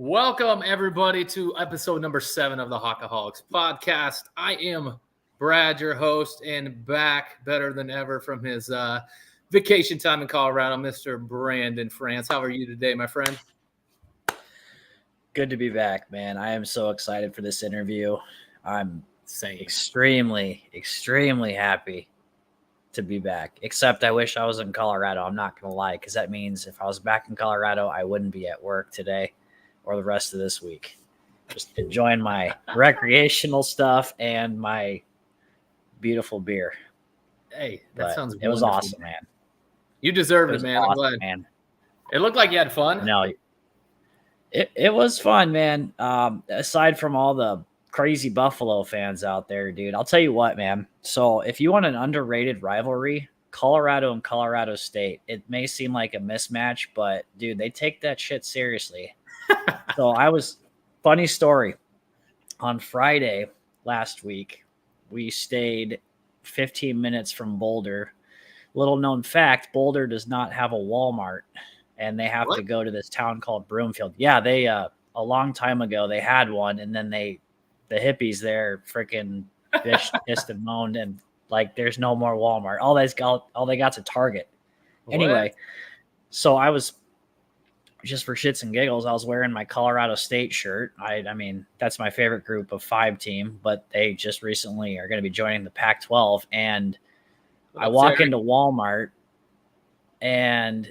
Welcome, everybody, to episode number 7 of the Hockaholics podcast. I am Brad, your host, and back better than ever from his vacation time in Colorado, Mr. Brandon France. How are you today, my friend? Good to be back, man. I am so excited for this interview. I'm Same. extremely happy to be back, except I wish I was in Colorado. I'm not going to lie, because that means if I was back in Colorado, I wouldn't be at work today or the rest of this week. Just enjoying my recreational stuff and my beautiful beer. Hey, that sounds It was wonderful, awesome, man. You deserved it, man. Awesome, I'm glad. Man. It looked like you had fun. No, it was fun, man. Aside from all the crazy Buffalo fans out there, dude, I'll tell you what, man. So if you want an underrated rivalry, Colorado and Colorado State, it may seem like a mismatch, but dude, they take that shit seriously. Funny story. On Friday last week, we stayed 15 minutes from Boulder. Little known fact, Boulder does not have a Walmart, and they have to go to this town called Broomfield. Yeah, they a long time ago they had one, and then the hippies there freaking bitched, pissed and moaned, and like there's no more Walmart. All they got's a Target. What? Anyway, so I was just for shits and giggles, I was wearing my Colorado State shirt. I mean, that's my favorite group of 5 team, but they just recently are going to be joining the Pac-12. And I walk into Walmart, and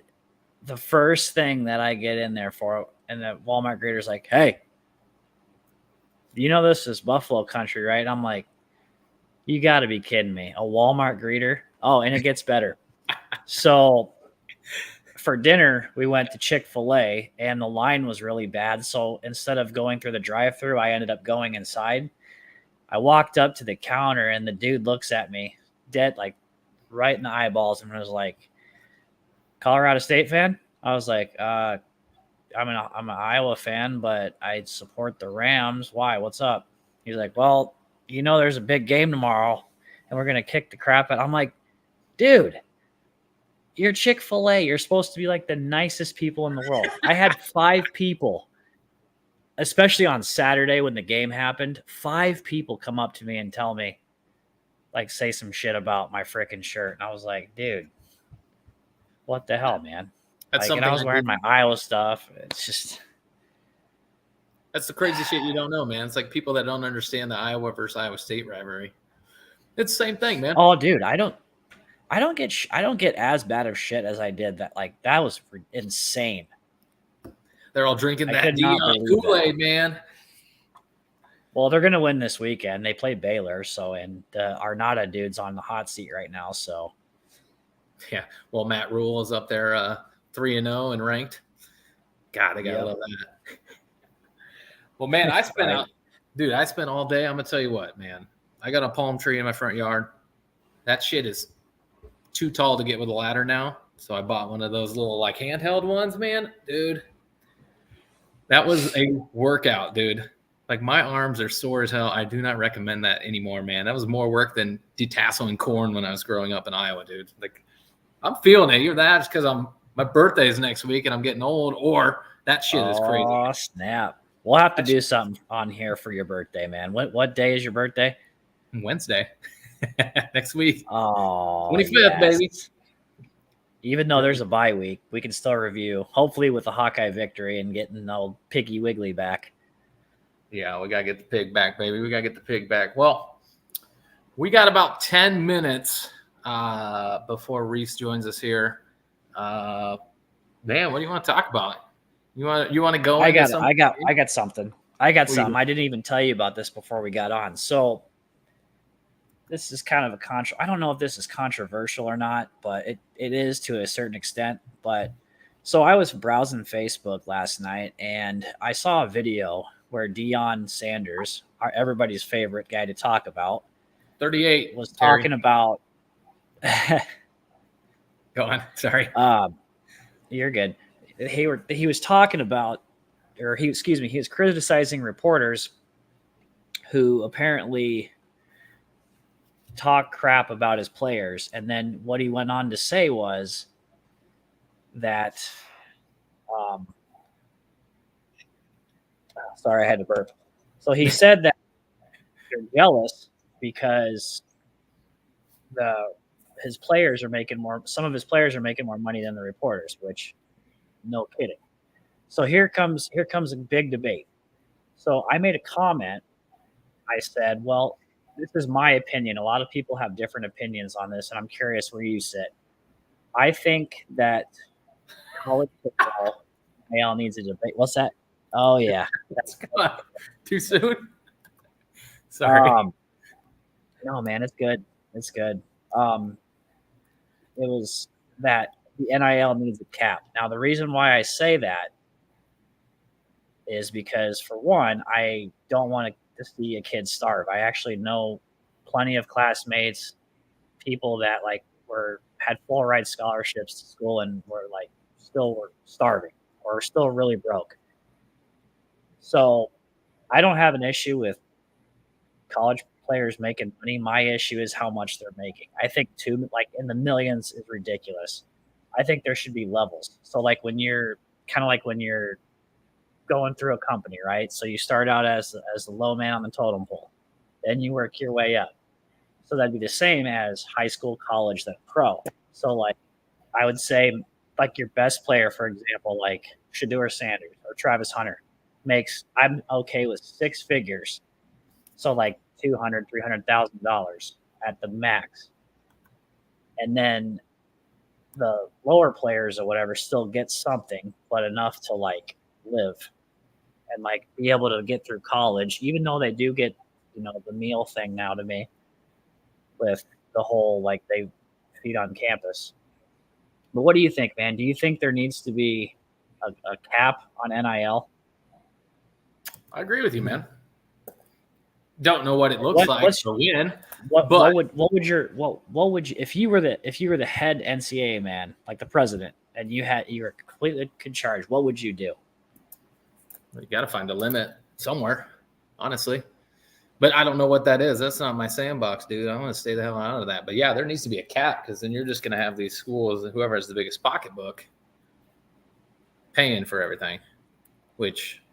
the first thing that I get in there for, and the Walmart greeter's like, "Hey, you know this is Buffalo country, right?" I'm like, "You got to be kidding me. A Walmart greeter?" Oh, and it gets better. So for dinner, we went to Chick-fil-A, and the line was really bad. So instead of going through the drive-thru, I ended up going inside. I walked up to the counter, and the dude looks at me dead, like right in the eyeballs, and was like, "Colorado State fan?" I was like, I'm an Iowa fan, but I support the Rams. Why? What's up? He's like, "Well, you know there's a big game tomorrow, and we're going to kick the crap out." I'm like, "Dude, you're Chick-fil-A. You're supposed to be like the nicest people in the world." I had 5 people, especially on Saturday when the game happened, 5 people come up to me and tell me, like, say some shit about my freaking shirt. And I was like, dude, what the hell, man? And I was wearing my Iowa stuff. It's just... That's the crazy shit you don't know, man. It's like people that don't understand the Iowa versus Iowa State rivalry. It's the same thing, man. Oh, dude, I don't get as bad of shit as I did. That was insane. They're all drinking that Dion Kool-Aid, man. Well, they're gonna win this weekend. They play Baylor, and the Arnada dude's on the hot seat right now. So, yeah. Well, Matt Rule is up there, 3-0 and ranked. God, I gotta love that. Well, man, I spent all day. I'm gonna tell you what, man. I got a palm tree in my front yard. That shit is too tall to get with a ladder now, so I bought one of those little like handheld ones, man. Dude, that was a workout, dude. Like, my arms are sore as hell. I do not recommend that anymore, man. That was more work than detasseling corn when I was growing up in Iowa, dude. Like, I'm feeling it. Either that's because my birthday is next week and I'm getting old, or that shit is crazy. Oh, snap. We'll have to do something on here for your birthday, man. What day is your birthday? Wednesday. Next week. Oh, 25th, yes. baby. Even though there's a bye week, we can still review, hopefully with a Hawkeye victory and getting the old Piggy Wiggly back. Yeah, we got to get the pig back, baby. We got to get the pig back. Well, we got about 10 minutes before Rhys joins us here. Man, what do you want to talk about? You want to go? I got something. I didn't even tell you about this before we got on. So this is kind of I don't know if this is controversial or not, but it is to a certain extent. But so I was browsing Facebook last night, and I saw a video where Deion Sanders, everybody's favorite guy to talk about, 38, was talking about. Go on. Sorry. You're good. He was talking about, or he was criticizing reporters who apparently talk crap about his players. And then what he went on to say was that Sorry, I had to burp. So he said that they're jealous because his players are making more. Some of his players are making more money than the reporters, which no kidding. So here comes a big debate. So I made a comment. I said, "Well, this is my opinion. A lot of people have different opinions on this, and I'm curious where you sit. I think that college football NIL needs a debate. What's that? Oh yeah, that's too soon. Sorry. No, man, it's good. It's good. It was that the NIL needs a cap. Now, the reason why I say that is because, for one, I don't want to see a kid starve. I actually know plenty of classmates, people that had full ride scholarships to school and were starving or still really broke. So I don't have an issue with college players making money. My issue is how much they're making. I think in the millions is ridiculous. I think there should be levels. So when you're going through a company, right? So you start out as the low man on the totem pole, then you work your way up. So that'd be the same as high school, college, then pro. So I would say your best player, for example, like Shedeur Sanders or Travis Hunter I'm okay with six figures. So $200,000, $300,000 at the max. And then the lower players or whatever still get something, but enough to live and be able to get through college, even though they do get, the meal thing now to me with the whole, they feed on campus. But what do you think, man? Do you think there needs to be a cap on NIL? I agree with you, man. Don't know what it looks like to win. What would you if you were the head NCAA man, like the president, and you were completely in charge, what would you do? You got to find a limit somewhere, honestly. But I don't know what that is. That's not my sandbox, dude. I want to stay the hell out of that. But yeah, there needs to be a cap because then you're just going to have these schools, whoever has the biggest pocketbook, paying for everything, which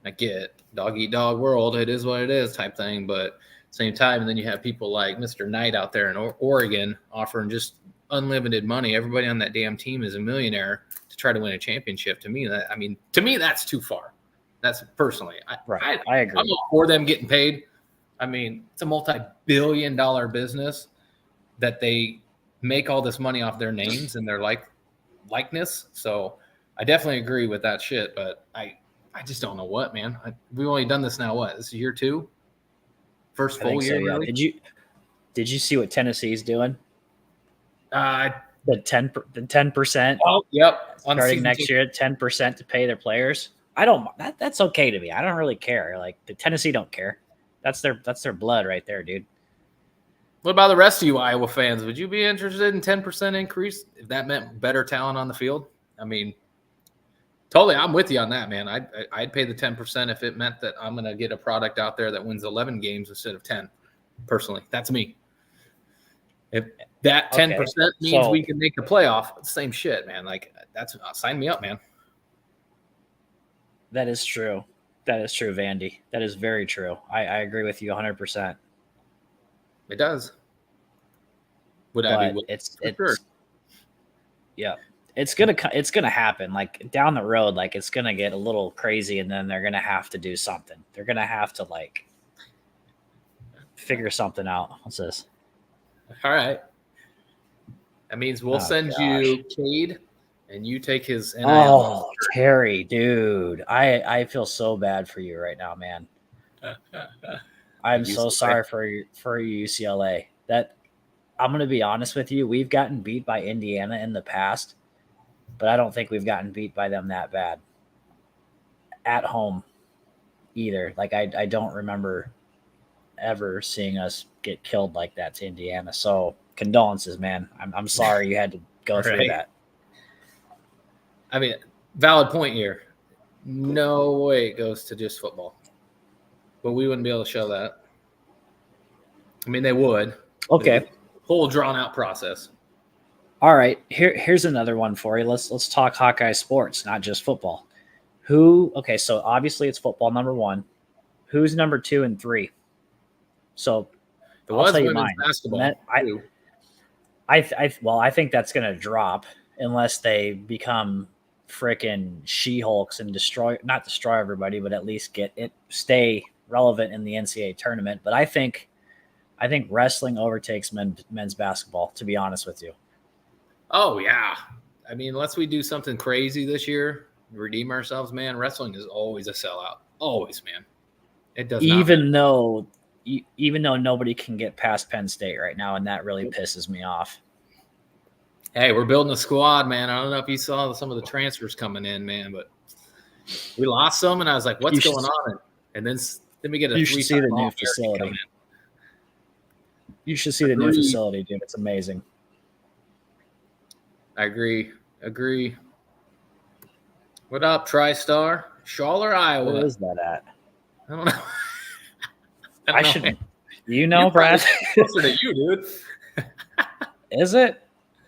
I get. Dog eat dog world. It is what it is type thing. But at the same time, then you have people like Mr. Knight out there in Oregon offering just unlimited money. Everybody on that damn team is a millionaire to try to win a championship. To me, that's too far. That's personally. I agree. I'm all for them getting paid. I mean, it's a multi-billion-dollar business that they make all this money off their names and their likeness. So I definitely agree with that shit. But I just don't know what, man. We've only done this now. What? This is year 2, first full year. So, yeah. Really? Did you see what Tennessee's doing? The 10%. Oh, yep. Starting next year at 10% to pay their players. That's okay to me. I don't really care. The Tennessee don't care. That's their blood right there, dude. What about the rest of you Iowa fans? Would you be interested in 10% increase if that meant better talent on the field? I mean, totally, I'm with you on that, man. I'd pay the 10% if it meant that I'm going to get a product out there that wins 11 games instead of 10. Personally, that's me. If that 10% means we can make the playoff, same shit, man. That's sign me up, man. That is true. That is true, Vandy. That is very true. I agree with you 100%. It does. Sure. Yeah. It's gonna happen. Down the road, it's gonna get a little crazy, and then they're gonna have to do something. They're gonna have to figure something out. What's this? All right. That means we'll send you Cade, and you take his NIL. Oh, Terry, dude. I feel so bad for you right now, man. I'm so sorry for UCLA. That I'm going to be honest with you. We've gotten beat by Indiana in the past, but I don't think we've gotten beat by them that bad at home either. I don't remember ever seeing us get killed like that to Indiana. So condolences, man. I'm sorry you had to go through that. I mean, valid point here. No way it goes to just football. But we wouldn't be able to show that. I mean, they would. Okay. Whole drawn-out process. All right. Here's another one for you. Let's talk Hawkeye sports, not just football. Okay, so obviously it's football number 1. Who's number 2 and 3? So There I'll was tell you women's mine. basketball. Too. I think that's going to drop unless they become freaking She-Hulks and not destroy everybody, but at least stay relevant in the NCAA tournament. But I think wrestling overtakes men's basketball, to be honest with you. Oh yeah. I mean, unless we do something crazy this year, redeem ourselves, man, wrestling is always a sellout. Always, man. It does not matter. Even though nobody can get past Penn State right now, and that really pisses me off. Hey, we're building a squad, man. I don't know if you saw some of the transfers coming in, man, but we lost some, and I was like, "What's going on?" And then we get a you should see the new facility. You should see the new facility, dude. It's amazing. I agree. What up, TriStar? Schaller, Iowa. Where is that at? I don't know. I should. You know, Brad. Closer to you, dude. Is it?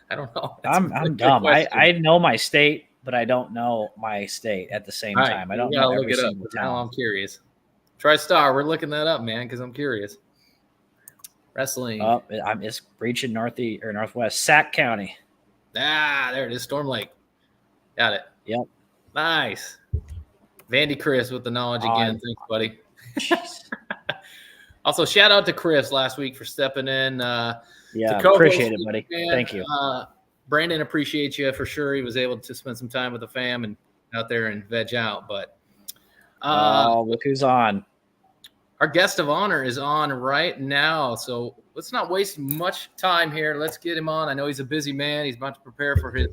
I don't know. I'm dumb. I know my state, but I don't know my state at the same time. I don't know every single town. Now I'm curious. TriStar, we're looking that up, man, because I'm curious. Wrestling. It's reaching northeast or northwest. Sac County. There it is. Storm Lake. Got it. Yep. Nice. Vandy Chris with the knowledge again. Thanks, buddy. Also, shout out to Chris last week for stepping in. Appreciate it, buddy. Thank you. Brandon appreciates you for sure. He was able to spend some time with the fam and out there and veg out. But look who's on. Our guest of honor is on right now. So let's not waste much time here. Let's get him on. I know he's a busy man. He's about to prepare for his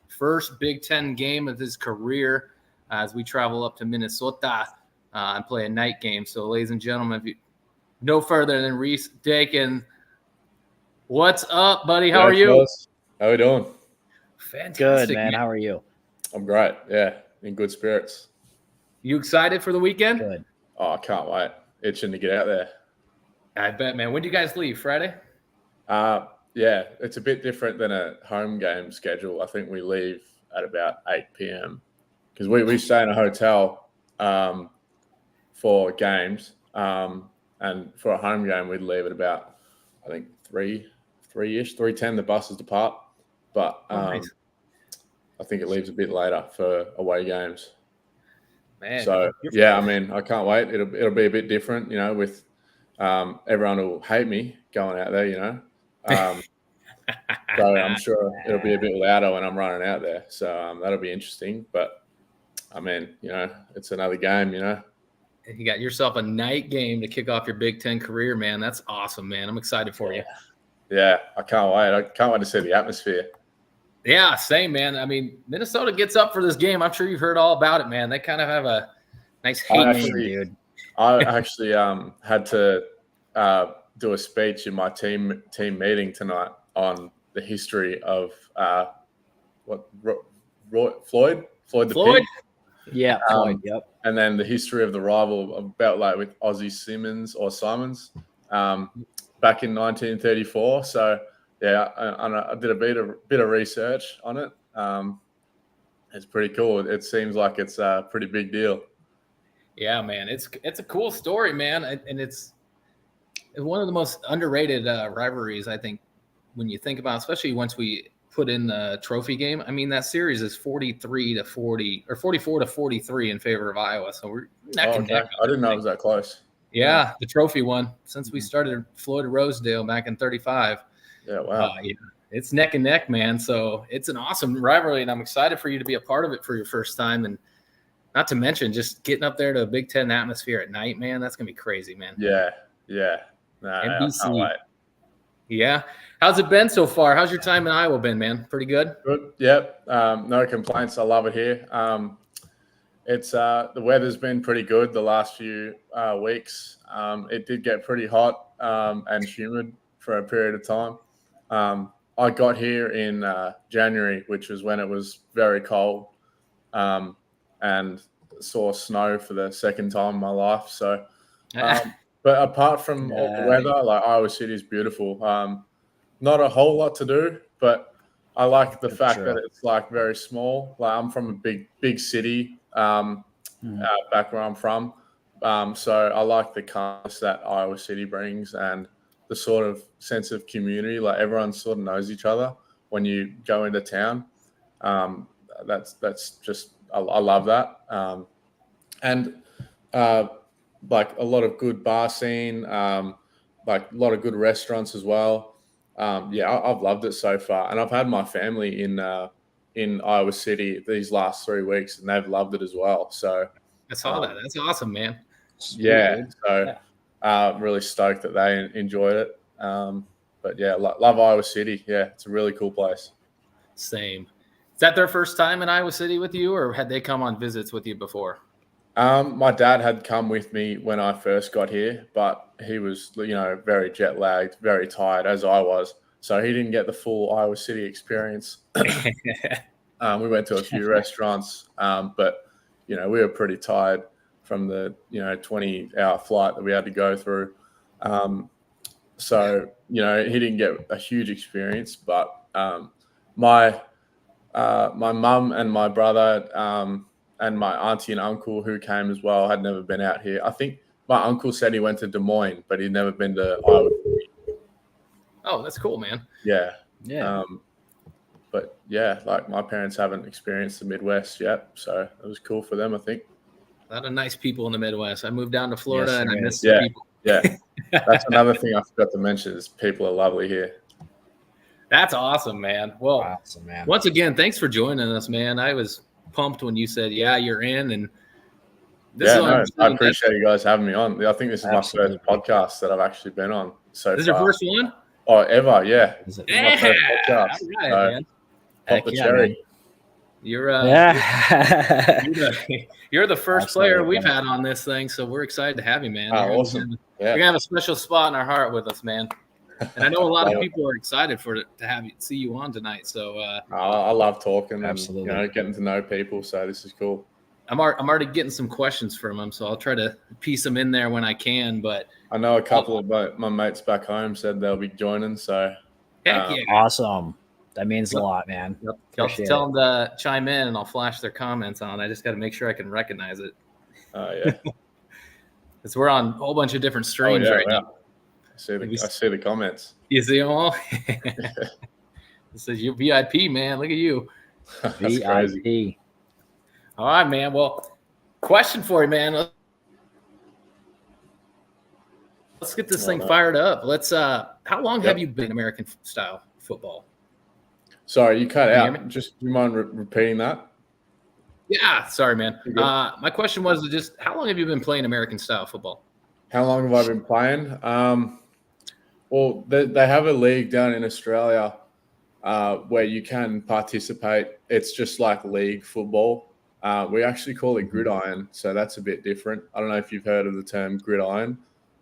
first Big Ten game of his career as we travel up to Minnesota and play a night game. So, ladies and gentlemen, if you no further than Rhys Dakin. What's up, buddy? How are you? How we doing? Fantastic. Good, man. How are you? I'm great. Yeah, in good spirits. You excited for the weekend? Good. Oh, I can't wait. Itching to get out there. I bet, man. When do you guys leave? Friday? Yeah, it's a bit different than a home game schedule. I think we leave at about 8 p.m. because we stay in a hotel for games. And for a home game, we'd leave at about, I think, 3-ish, 3:10, the buses depart. But nice. I think it leaves a bit later for away games. Man, so, yeah, I mean, I can't wait. It'll be a bit different, with everyone will hate me going out there, so I'm sure it'll be a bit louder when I'm running out there. So that'll be interesting. But, I mean, it's another game, You got yourself a night game to kick off your Big Ten career, man. That's awesome, man. I'm excited for you. Yeah, I can't wait. I can't wait to see the atmosphere. Yeah, same, man. I mean, Minnesota gets up for this game. I'm sure you've heard all about it, man. They kind of have a nice hate dude. I actually had to do a speech in my team meeting tonight on the history of Floyd the Pig. Yeah, Floyd. Yep. And then the history of the rival about like with Ozzie Simmons back in 1934. So yeah, I did a bit of research on it. It's pretty cool. It seems like it's a pretty big deal. Yeah, man, it's a cool story, man, and it's one of the most underrated rivalries, I think, when you think about, especially once we put in the trophy game. I mean, that series is 43-40 or 44-43 in favor of Iowa. So we're neck and neck. I didn't know it was that close. Yeah, the trophy one since we started Floyd Rosedale back in 35. Yeah, wow. It's neck and neck, man. So it's an awesome rivalry, and I'm excited for you to be a part of it for your first time. And not to mention just getting up there to a Big Ten atmosphere at night, man. That's gonna be crazy, man. Yeah. NBC. Yeah. How's it been so far? How's your time in Iowa been, man? Pretty good? Good. Yep. No complaints. I love it here. It's the weather's been pretty good the last few weeks. It did get pretty hot and humid for a period of time. I got here in January, which was when it was very cold, and saw snow for the second time in my life. So, but apart from all the weather, like Iowa City is beautiful. Not a whole lot to do, but I like the fact that it's like very small. Like I'm from a big city, back where I'm from. So I like the calmness that Iowa City brings and the sort of sense of community. Like everyone sort of knows each other when you go into town. That's just I love that. And like a lot of good bar scene, like a lot of good restaurants as well. I've loved it so far, and I've had my family in Iowa City these last 3 weeks, and they've loved it as well. So I saw that. That's awesome, man. Yeah, so really stoked that they enjoyed it. But yeah, love Iowa City. Yeah, it's a really cool place. Same. Is that their first time in Iowa City with you, or had they come on visits with you before? My dad had come with me when I first got here, but he was, very jet lagged, very tired, as I was. So he didn't get the full Iowa City experience. We went to a few restaurants, but we were pretty tired from the 20-hour flight that we had to go through. So he didn't get a huge experience, but my mum and my brother and my auntie and uncle who came as well had never been out here. I think my uncle said he went to Des Moines, but he'd never been to Iowa. Oh, that's cool, man. Yeah. Yeah. But yeah, like my parents haven't experienced the Midwest yet, so it was cool for them, I think. A lot of nice people in the Midwest. I moved down to Florida and I missed the people. Yeah. That's another thing I forgot to mention is people are lovely here. That's awesome, man. Well, Awesome, man. Once again, thanks for joining us, man. I was pumped when you said, yeah, you're in. And I appreciate you guys having me on. I think this is my first podcast that I've actually been on so far. This is your first one? Oh, ever, yeah. This is my first podcast. All right, man. Pop the cherry. Man. You're the first player we've had on this thing, so we're excited to have you, man. Awesome. You're gonna have a special spot in our heart with us, man. And I know a lot of people are excited to see you on tonight. So I love talking absolutely. and getting to know people. So this is cool. I'm already getting some questions from them, so I'll try to piece them in there when I can. But I know a couple of my mates back home said they'll be joining. So heck yeah. Awesome. That means a lot, man. Yep. I'll tell them to chime in, and I'll flash their comments on. I just got to make sure I can recognize it. Oh yeah. Because we're on a whole bunch of different streams right now. I see the comments. You see them all? It says you VIP, man. Look at you. That's crazy. All right, man. Well, question for you, man. Let's get this thing fired up. How long have you been American style football? Sorry, you cut out. Just do you mind repeating that? Yeah, sorry, man. My question was just how long have you been playing American style football? How long have I been playing? Well, they have a league down in Australia where you can participate. It's just like league football. We actually call it gridiron, so that's a bit different. I don't know if you've heard of the term gridiron,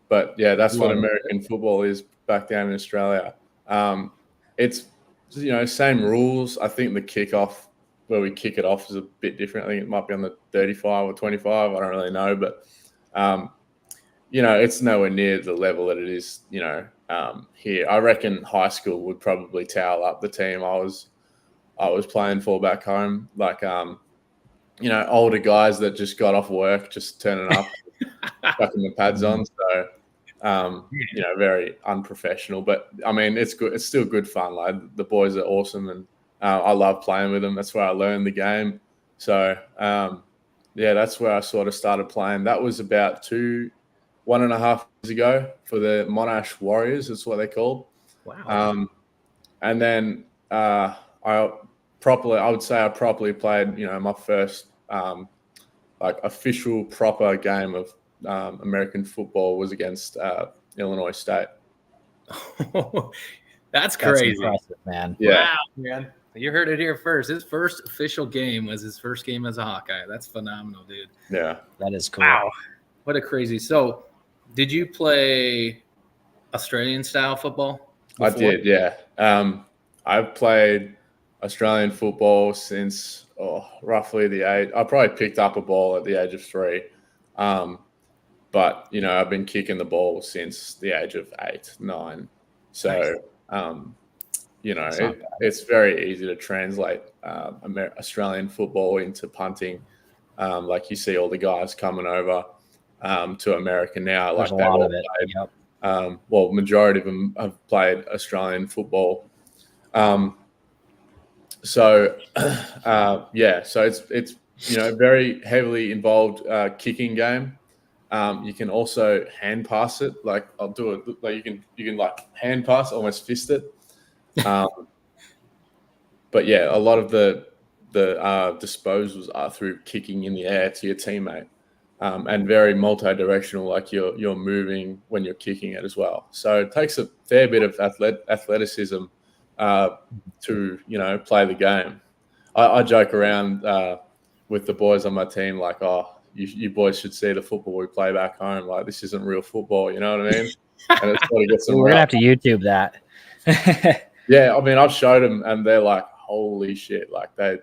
but yeah, that's what American football is back down in Australia. It's same rules. I think the kickoff where we kick it off is a bit different. I think it might be on the 35 or 25. I don't really know, but it's nowhere near the level that it is, here. I reckon high school would probably towel up the team I was playing for back home. Like, older guys that just got off work, just turning up, chucking the pads on. So, very unprofessional. But I mean, it's good. It's still good fun. Like the boys are awesome, and I love playing with them. That's where I learned the game. So, that's where I sort of started playing. That was about 1.5 years ago for the Monash Warriors. That's what they're called. Wow. And then I would say I properly played, my first official proper game of American football was against Illinois State. That's crazy. That's impressive, man. Yeah. Wow, man. You heard it here first. His first official game was his first game as a Hawkeye. That's phenomenal, dude. Yeah. That is cool. Wow. What a crazy. So, did you play Australian style football before? I did, yeah. I've played Australian football since roughly the age. I probably picked up a ball at the age of 3. But, I've been kicking the ball since the age of 8, 9. So, nice. it's very easy to translate Australian football into punting. Like you see all the guys coming over to America now. There's Like a they've lot all of it. played. Yep. Well, majority of them have played Australian football. So it's very heavily involved kicking game. You can also hand pass it. Like I'll do it. Like you can like hand pass, almost fist it. But yeah, a lot of the disposals are through kicking in the air to your teammate, and very multi-directional. Like you're moving when you're kicking it as well. So it takes a fair bit of athleticism to play the game. I joke around with the boys on my team, like, oh, you boys should see the football we play back home. Like, this isn't real football, you know what I mean? And it sort of gets them. We're gonna have to YouTube that. Yeah, I mean, I've showed them, and they're like, "Holy shit!" Like they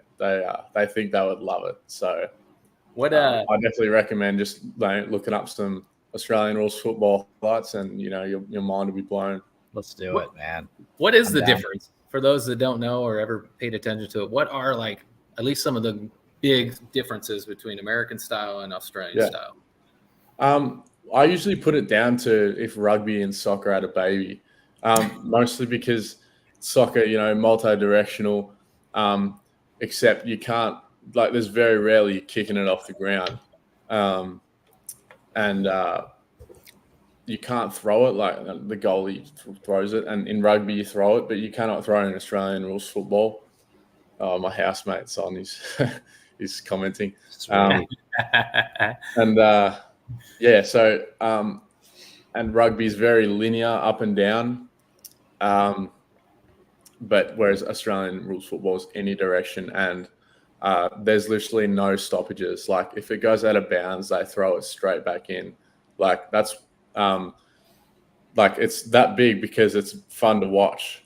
think they would love it. So, I definitely recommend just looking up some Australian rules football highlights, and your mind will be blown. Let's do it, man. What is the difference for those that don't know or ever paid attention to it? What are like at least some of the big differences between American style and Australian style? I usually put it down to if rugby and soccer had a baby, mostly because soccer, multi-directional, except you can't, like, there's very rarely kicking it off the ground. And you can't throw it, like the goalie throws it. And in rugby, you throw it, but you cannot throw it in Australian rules football. Oh, my housemate's on, he's commenting. And rugby is very linear up and down. But whereas Australian rules football is any direction, and there's literally no stoppages. Like if it goes out of bounds, they throw it straight back in. Like that's like it's that big because it's fun to watch.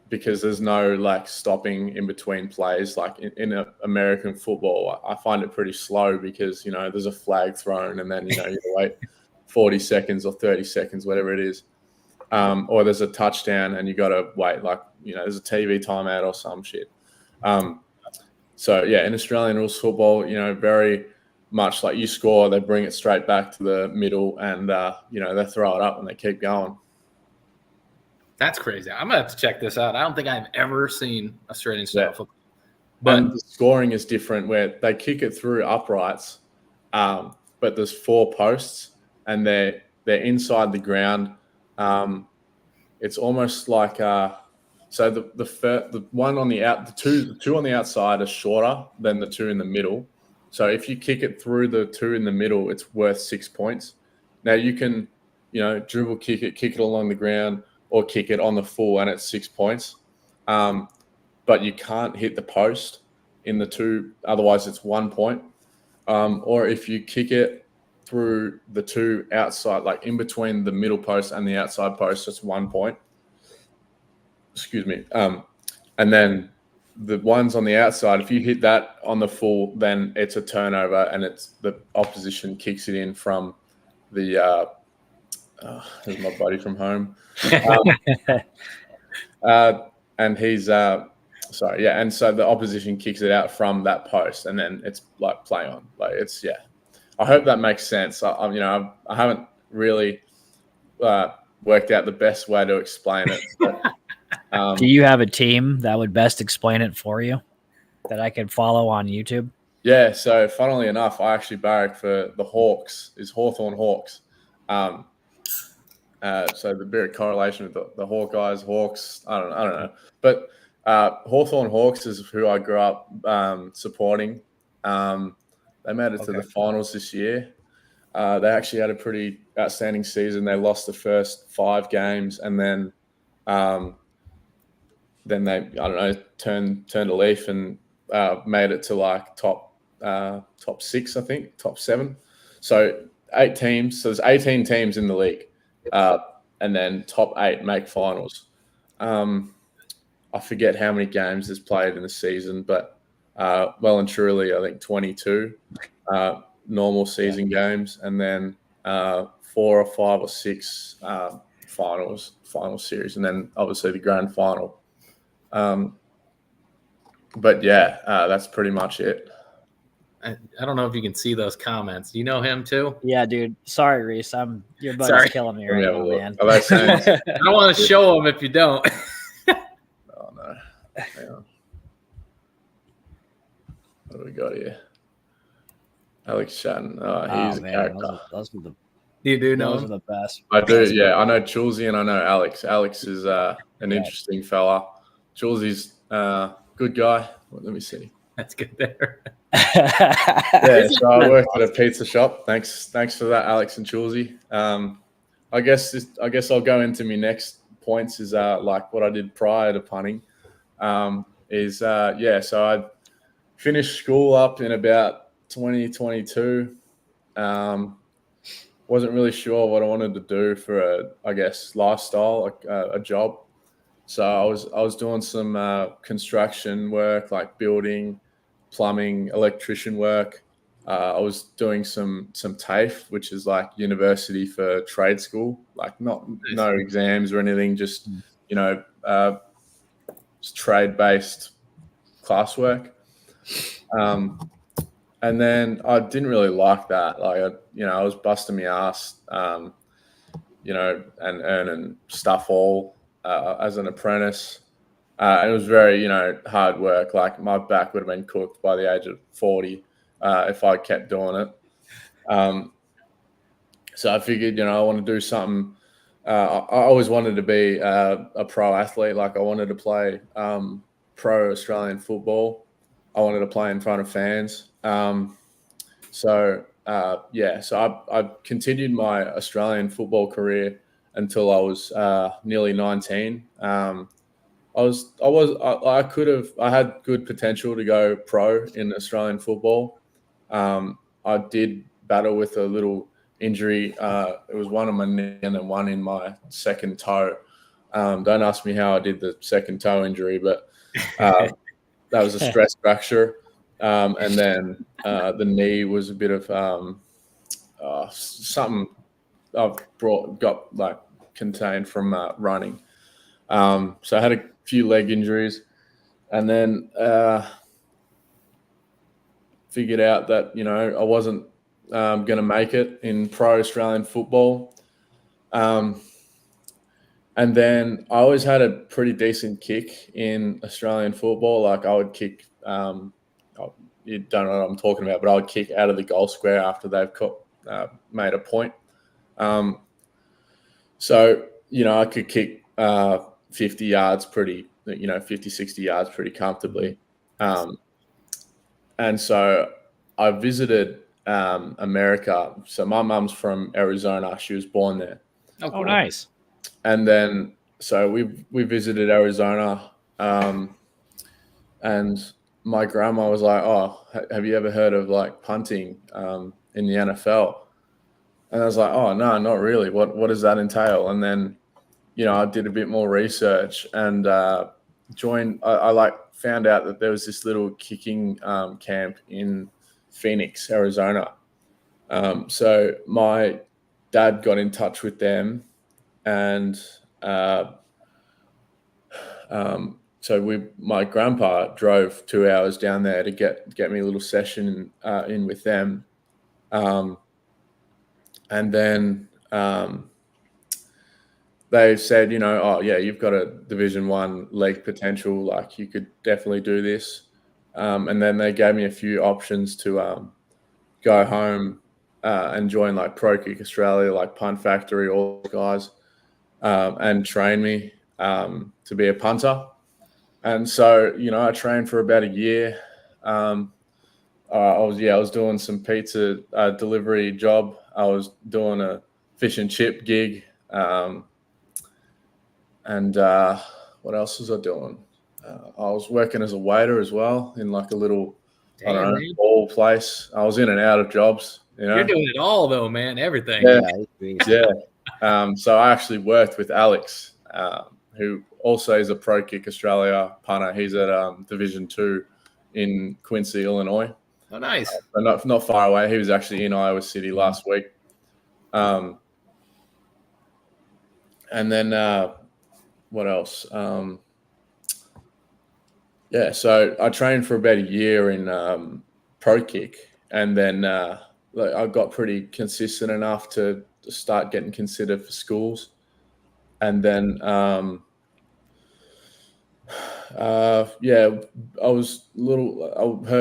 Because there's no like stopping in between plays. Like in American football, I find it pretty slow because there's a flag thrown and then you wait 40 seconds or 30 seconds, whatever it is. Or there's a touchdown and you got to wait, like, there's a TV timeout or some shit. So yeah, in Australian rules football, very much like you score, they bring it straight back to the middle and, they throw it up and they keep going. That's crazy. I'm going to have to check this out. I don't think I've ever seen Australian style football. But the scoring is different where they kick it through uprights, but there's 4 posts and they're inside the ground. It's almost like so the one on the two on the outside are shorter than the 2 in the middle. So if you kick it through the 2 in the middle, it's worth 6 points. Now you can dribble kick it along the ground or kick it on the full and it's 6 points. But you can't hit the post in the 2, otherwise it's 1 point. Or if you kick it through the 2 outside, like in between the middle post and the outside post, it's 1 point. Excuse me. And then the ones on the outside, if you hit that on the full, then it's a turnover and it's the opposition kicks it in from the there's my buddy from home. And he's sorry, yeah. And so the opposition kicks it out from that post and then it's like play on. Like it's I hope that makes sense. I haven't really worked out the best way to explain it. But, do you have a team that would best explain it for you that I could follow on YouTube? Yeah. So funnily enough, I actually barrack for the Hawks. Is Hawthorn Hawks. So the bit of correlation with the Hawkeyes, Hawks. I don't know. But Hawthorn Hawks is who I grew up supporting. They made it to the finals this year. They actually had a pretty outstanding season. They lost the first 5 games, and then they turned a leaf and made it to like top 6, I think, top 7. So 8 teams. So there's 18 teams in the league, and then top 8 make finals. I forget how many games there's played in the season, but well and truly, I think 22 normal season games, and then 4 or 5 or 6 final series, and then obviously the grand final. But yeah, that's pretty much it. I don't know if you can see those comments. Do you know him too? Yeah, dude. Sorry, Rhys. Your buddy's Sorry. killing me right now, man. Are they saying? I don't want to show him if you don't. Oh no. Hang on. What do we got here? Alex Shatton. Oh, he's a character. Those are the You do know those him? are the best. I do, yeah. I know Chulsey and I know Alex. Alex is an interesting fella. Chulsey's good guy. Well, let me see. That's good there. Yeah, so I worked at a pizza shop. Thanks for that, Alex and Chulsey. I guess I'll go into my next points is like what I did prior to punting. So I finished school up in about 2022. Wasn't really sure what I wanted to do for lifestyle, a job. So I was doing some construction work, like building, plumbing, electrician work. I was doing some TAFE, which is like university for trade school, like no exams or anything, just just trade based classwork. And then I didn't really like that. Like, I was busting my ass, and earning stuff all as an apprentice. It was very, hard work. Like my back would have been cooked by the age of 40 if I kept doing it. So I figured, I want to do something. I always wanted to be a pro athlete. Like I wanted to play pro Australian football. I wanted to play in front of fans. So I continued my Australian football career until I was nearly 19. I had good potential to go pro in Australian football. I did battle with a little injury. It was one on my knee and then one in my second toe. Don't ask me how I did the second toe injury, but that was a stress fracture. And then the knee was a bit of something I've got like contained from running. So I had a few leg injuries, and then figured out that I wasn't going to make it in pro Australian football. And then I always had a pretty decent kick in Australian football. Like I would kick, you don't know what I'm talking about, but I would kick out of the goal square after they've made a point. So, I could kick 50 yards 50, 60 yards pretty comfortably. And so I visited America. So my mum's from Arizona. She was born there. Oh, cool. Nice. And then, so we visited Arizona, and my grandma was like, "Oh, have you ever heard of like punting in the NFL?" And I was like, "Oh, no, not really. What does that entail?" And then, I did a bit more research and joined. I found out that there was this little kicking camp in Phoenix, Arizona. So my dad got in touch with them. And so my grandpa drove 2 hours down there to get me a little session in with them. And then they said, oh yeah, you've got a Division I leg potential. Like you could definitely do this. And then they gave me a few options to go home and join like Pro Kick Australia, like Punt Factory, all those guys. And train me to be a punter. And so, I trained for about a year. I was doing some pizza delivery job. I was doing a fish and chip gig. And what else was I doing? I was working as a waiter as well in like a little, ball place. I was in and out of jobs. You're doing it all though, man. Everything. Yeah. So I actually worked with Alex, who also is a Pro Kick Australia punter. He's at Division II in Quincy, Illinois. Oh, nice. Not far away. He was actually in Iowa City last week. And then what else? So I trained for about a year in Pro Kick. and then I got pretty consistent enough to start getting considered for schools. And then, I heard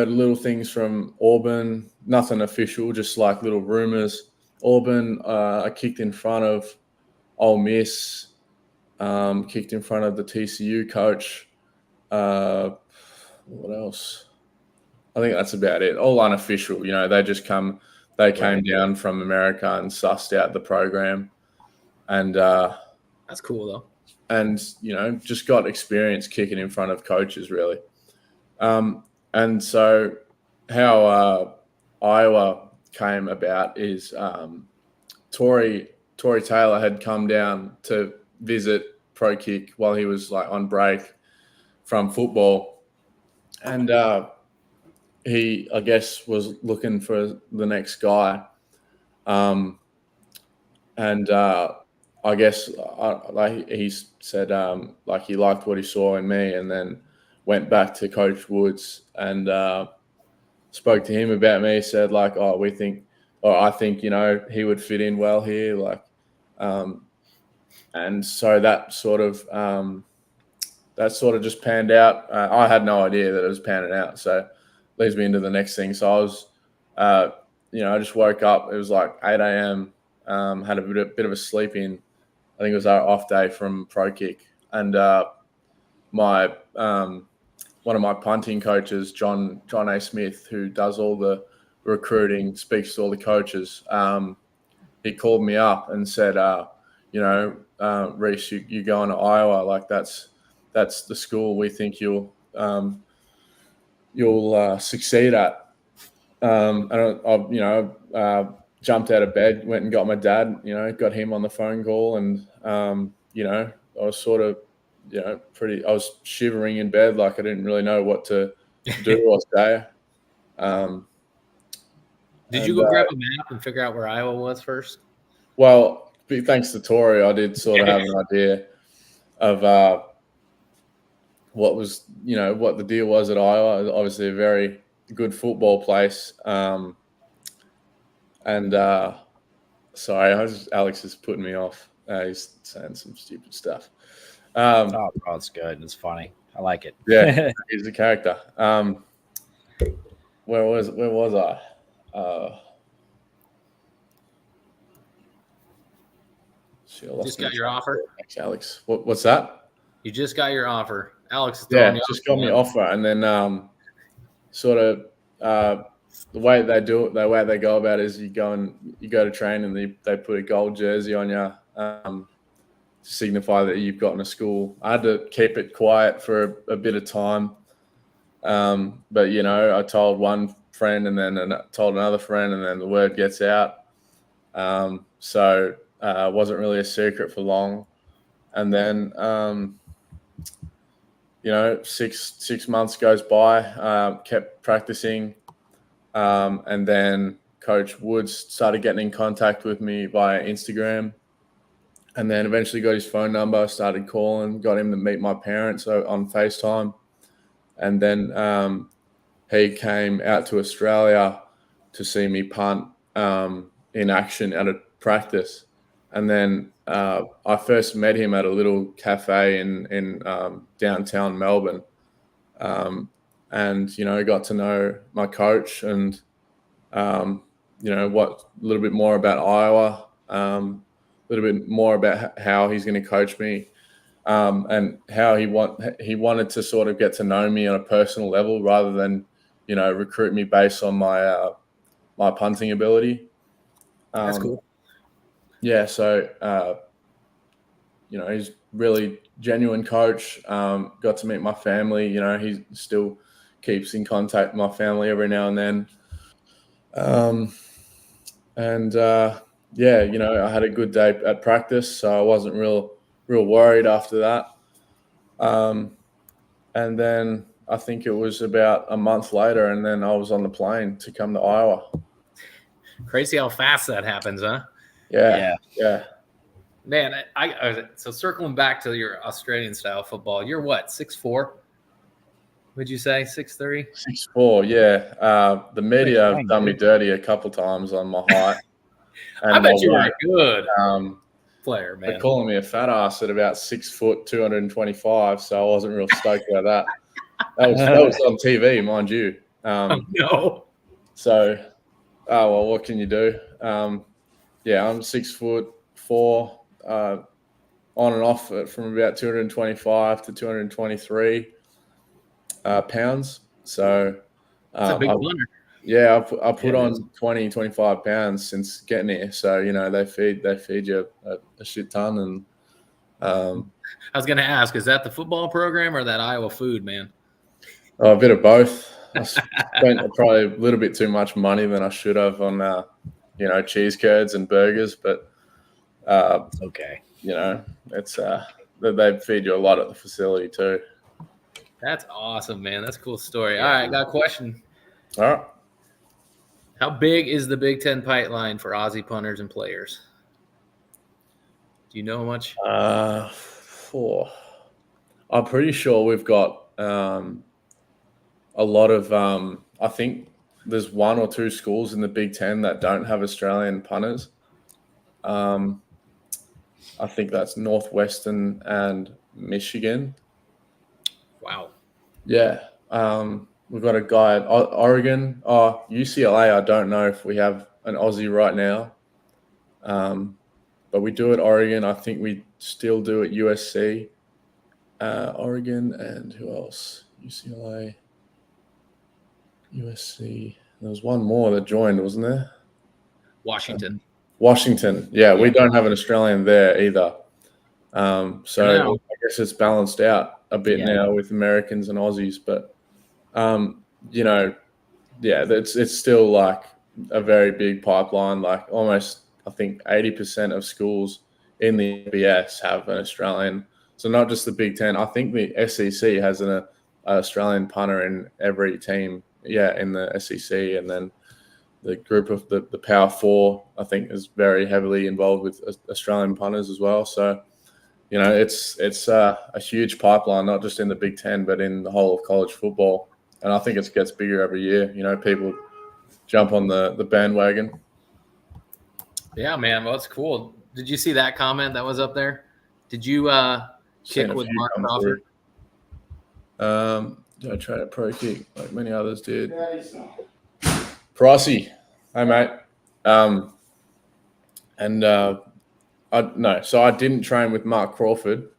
little things from Auburn, nothing official, just like little rumors. Auburn, I kicked in front of Ole Miss, kicked in front of the TCU coach. What else? I think that's about it. All unofficial, they came down from America and sussed out the program. And that's cool though. And, just got experience kicking in front of coaches, really. And so how Iowa came about is Tory Taylor had come down to visit Pro Kick while he was like on break from football. And he, I guess, was looking for the next guy. I guess he said he liked what he saw in me, and then went back to Coach Woods and spoke to him about me. Said I think he would fit in well here, and so that sort of just panned out. I had no idea that it was panning out, so leads me into the next thing. So I was, I just woke up. It was like 8 a.m. Had a bit of a sleep in. I think it was our off day from Pro Kick, and one of my punting coaches, John A. Smith, who does all the recruiting, speaks to all the coaches. He called me up and said, Rhys, you going to Iowa? Like that's the school we think you'll succeed at. Jumped out of bed, went and got my dad, got him on the phone call, and I was sort of, I was shivering in bed, like I didn't really know what to do or say. Did you go grab a map and figure out where Iowa was first? Well, thanks to Tori, I did sort of have an idea of what the deal was at Iowa. Obviously, a very good football place. Sorry, Alex is putting me off. He's saying some stupid stuff. Bro, it's good. It's funny. I like it. Yeah, he's a character. Where was I? Just got your offer? Thanks, Alex. What's that? You just got your offer. Alex is just got me an offer, and then the way they do it, the way they go about it is you go to train and they put a gold jersey on you to signify that you've gotten a school. I had to keep it quiet for a bit of time. But I told one friend and then told another friend, and then the word gets out. So it wasn't really a secret for long. And then, 6 months goes by, kept practicing. And then Coach Woods started getting in contact with me via Instagram, and then eventually got his phone number, started calling, got him to meet my parents on FaceTime. And then he came out to Australia to see me punt in action at a practice. And then I first met him at a little cafe in downtown Melbourne. And got to know my coach and a little bit more about Iowa, a little bit more about how he's going to coach me, and how he wanted to sort of get to know me on a personal level rather than recruit me based on my my punting ability. That's cool. Yeah, so he's really genuine coach. Got to meet my family. He still keeps in contact with my family every now and then. I had a good day at practice, so I wasn't real worried after that. And then I think it was about a month later, and then I was on the plane to come to Iowa. Crazy how fast that happens, huh? Yeah. Man, so circling back to your Australian style football, you're what, 6'4"? Would you say 6'3"? 6'4", yeah. The media have Dang, done me dude. dirty a couple times on my height. I And bet you were a good um, player, they're man. calling me a fat ass at about 6 foot, 225. So I wasn't real stoked about that. That was on TV, mind you. No. So, well, what can you do? Yeah, I'm 6'4", on and off from about 225 to 223 pounds. So, That's a big punter. yeah, I put Yeah, on 20, 25 pounds since getting here. So, they feed you a shit ton. And I was going to ask, is that the football program or that Iowa food, man? a bit of both. I spent probably a little bit too much money than I should have on, cheese curds and burgers. But, It's okay. it's they feed you a lot at the facility too. That's awesome, man. That's a cool story. Yeah. All right, got a question. All right. How big is the Big Ten pipeline for Aussie punters and players? Do you know much? I'm pretty sure we've got a lot of. I think there's 1 or 2 schools in the Big Ten that don't have Australian punters. I think that's Northwestern and Michigan. Wow. Yeah. We've got a guy at Oregon. UCLA, I don't know if we have an Aussie right now. But we do at Oregon. I think we still do at USC. Oregon, and who else? UCLA, USC. There was one more that joined, wasn't there? Washington. Washington. Yeah, we don't have an Australian there either. So No. I guess it's balanced out a bit Yeah. now with Americans and Aussies. But, it's still like a very big pipeline. Like almost, I think, 80% of schools in the BS have an Australian. So not just the Big Ten. I think the SEC has an Australian punter in every team. Yeah, in the SEC, and then the group of the Power Four, I think, is very heavily involved with Australian punters as well. So, it's a huge pipeline, not just in the Big Ten, but in the whole of college football. And I think it gets bigger every year. People jump on the bandwagon. Yeah, man. Well, that's cool. Did you see that comment that was up there? Did you kick with Mark Crawford? I tried a pro kick like many others did. Pricey. Hey, mate. So I didn't train with Mark Crawford.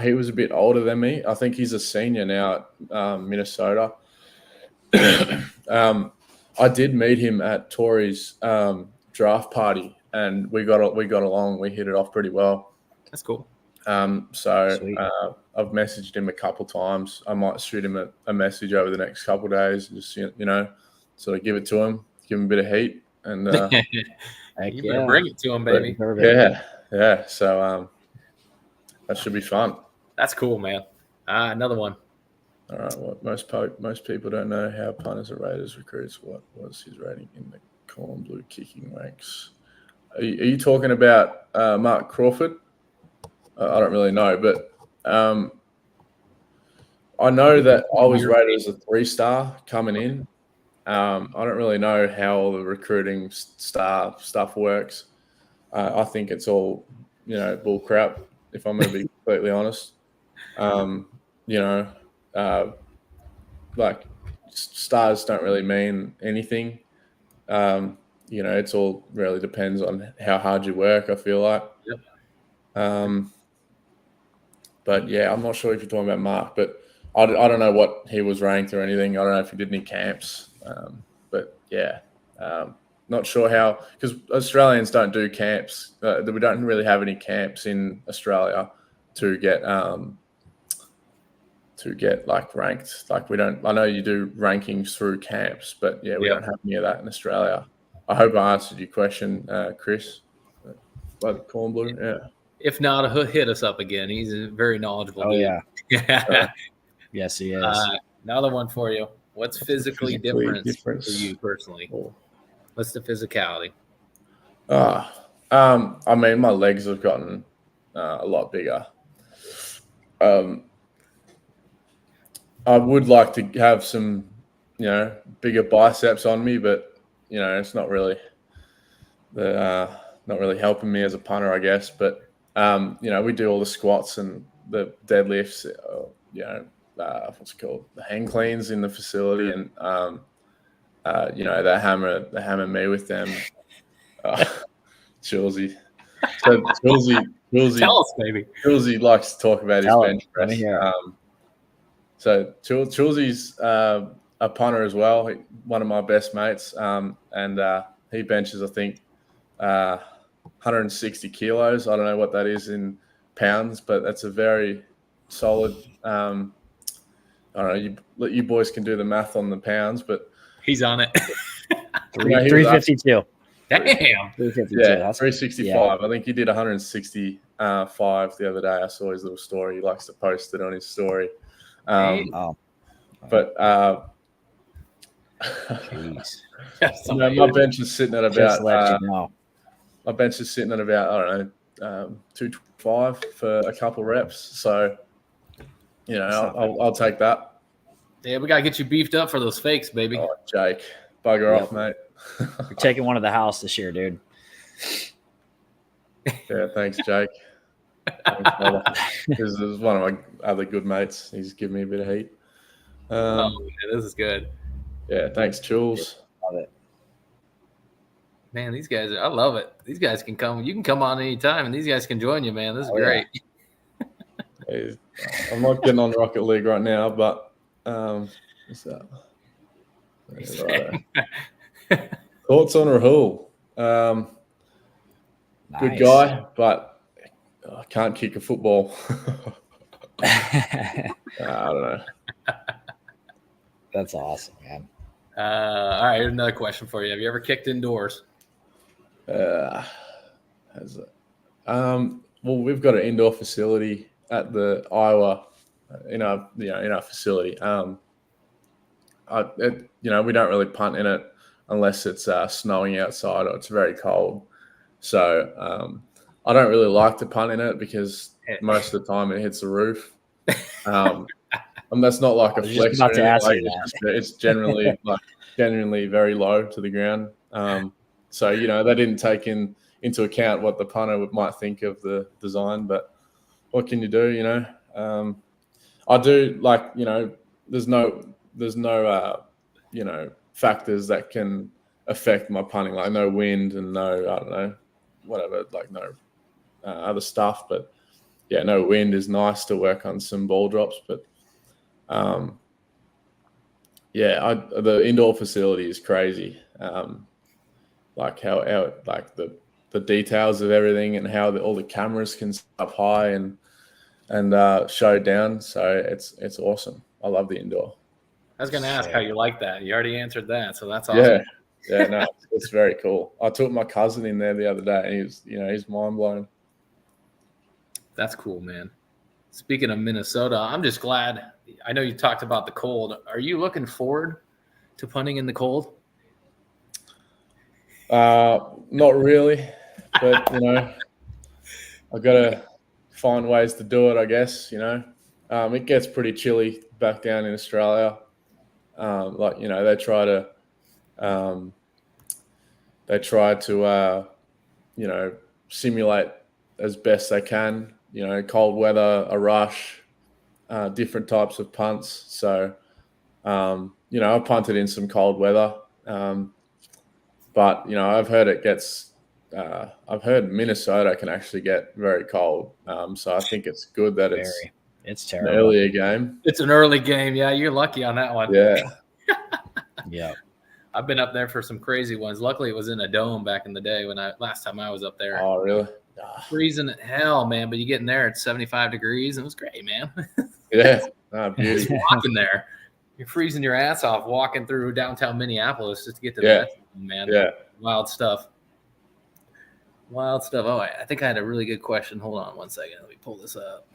He was a bit older than me. I think he's a senior now at Minnesota. I did meet him at Tori's draft party, and we got along. We hit it off pretty well. That's cool. I've messaged him a couple times. I might shoot him a message over the next couple of days, and just sort of give it to him, give him a bit of heat, and you better bring it to him, baby. Yeah. So that should be fun. That's cool, man. Another one. All right. What most people don't know how punters are rated as recruits. What was his rating in the Corn Blue kicking ranks? Are you talking about Mark Crawford? I don't really know, but I know that I was rated as a 3-star coming in. I don't really know how all the recruiting stuff works. I think it's all, bull crap, if I'm going to be completely honest. Like stars don't really mean anything. It's all really depends on how hard you work, I feel like. Yep. But yeah, I'm not sure if you're talking about Mark, but I don't know what he was ranked or anything. I don't know if he did any camps. But yeah, not sure how, because Australians don't do camps. We don't really have any camps in Australia to get like ranked. Like we don't. I know you do rankings through camps, but yeah, we don't have any of that in Australia. I hope I answered your question, Chris. By the Corn Blue, yeah. If not, he'll hit us up again. He's a very knowledgeable dude. Yeah. Yes, he is. Another one for you. What's physically different for you personally? What's the physicality? I mean, my legs have gotten a lot bigger. I would like to have some, bigger biceps on me, but it's not really helping me as a punter, I guess. But we do all the squats and the deadlifts, what's it called, the hang cleans in the facility, and they hammer me with them. Chilsy. So Chilsy, Tell us, baby. Chilsy likes to talk about his bench press. So Chilsy's a punter as well, one of my best mates, and he benches, I think, 160 kilos. I don't know what that is in pounds, but that's a very solid. I don't know. You boys can do the math on the pounds, but he's on it. 352. Damn. 352. Yeah, That's 365. Yeah. I think he did 165 the other day. I saw his little story. He likes to post it on his story. But my bench is sitting at about. Just let you know. My bench is sitting at about, I don't know, 225 for a couple reps. So, I'll take that. Yeah, we gotta get you beefed up for those fakes, baby. Oh, Jake, bugger off, mate. You're taking one to the house this year, dude. Yeah, thanks, Jake. This is one of my other good mates. He's giving me a bit of heat. This is good. Yeah, thanks, Jules. Love it. Man, these guys, I love it. These guys can come. You can come on anytime, and these guys can join you, man. This is great. Yeah. I'm not getting on Rocket League right now, but what's that? Thoughts on Rahul? Nice. Good guy, but I can't kick a football. I don't know. That's awesome, man. All right, here's another question for you. Have you ever kicked indoors? Well, we've got an indoor facility at the Iowa, in our facility. We don't really punt in it unless it's snowing outside or it's very cold. So I don't really like to punt in it because most of the time it hits the roof. And that's not like a flex. It's generally genuinely very low to the ground. So they didn't take into account what the punter might think of the design. But what can you do? I do there's no factors that can affect my punting, like no wind and no, I don't know, whatever, like no other stuff. But yeah, no wind is nice to work on some ball drops. But the indoor facility is crazy. Like how like the details of everything and how all the cameras can sit up high and show down. So it's awesome. I love the indoor. I was going to ask how you like that. You already answered that, so that's awesome. Yeah, no, it's very cool. I took my cousin in there the other day, and he's mind blown. That's cool, man. Speaking of Minnesota, I'm just glad. I know you talked about the cold. Are you looking forward to punting in the cold? Not really, but I got to find ways to do it, I guess. It gets pretty chilly back down in Australia. They try to simulate as best they can, cold weather, a rush, different types of punts. So, I punted in some cold weather. But, I've heard I've heard Minnesota can actually get very cold. So I think it's good that it's terrible. An earlier game. It's an early game. Yeah, you're lucky on that one. Yeah. Yeah. I've been up there for some crazy ones. Luckily, it was in a dome back in the day last time I was up there. Oh, really? Freezing hell, man. But you get in there, it's 75 degrees, and it was great, man. Yeah. Beauty. Just walking there. You're freezing your ass off walking through downtown Minneapolis just to get to that, man. Yeah. Wild stuff. Wild stuff. Oh, I think I had a really good question. Hold on one second. Let me pull this up.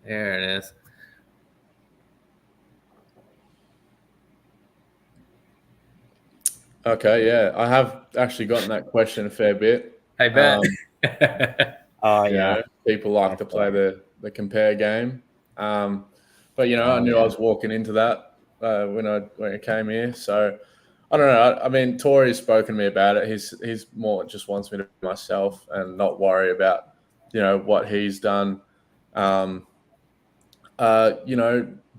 There it is. Okay, yeah. I have actually gotten that question a fair bit. I bet. Oh, yeah. People like to play the compare game. But I knew I was walking into that when I came here. So I don't know. I mean, Tori's spoken to me about it. He's more just wants me to be myself and not worry about what he's done.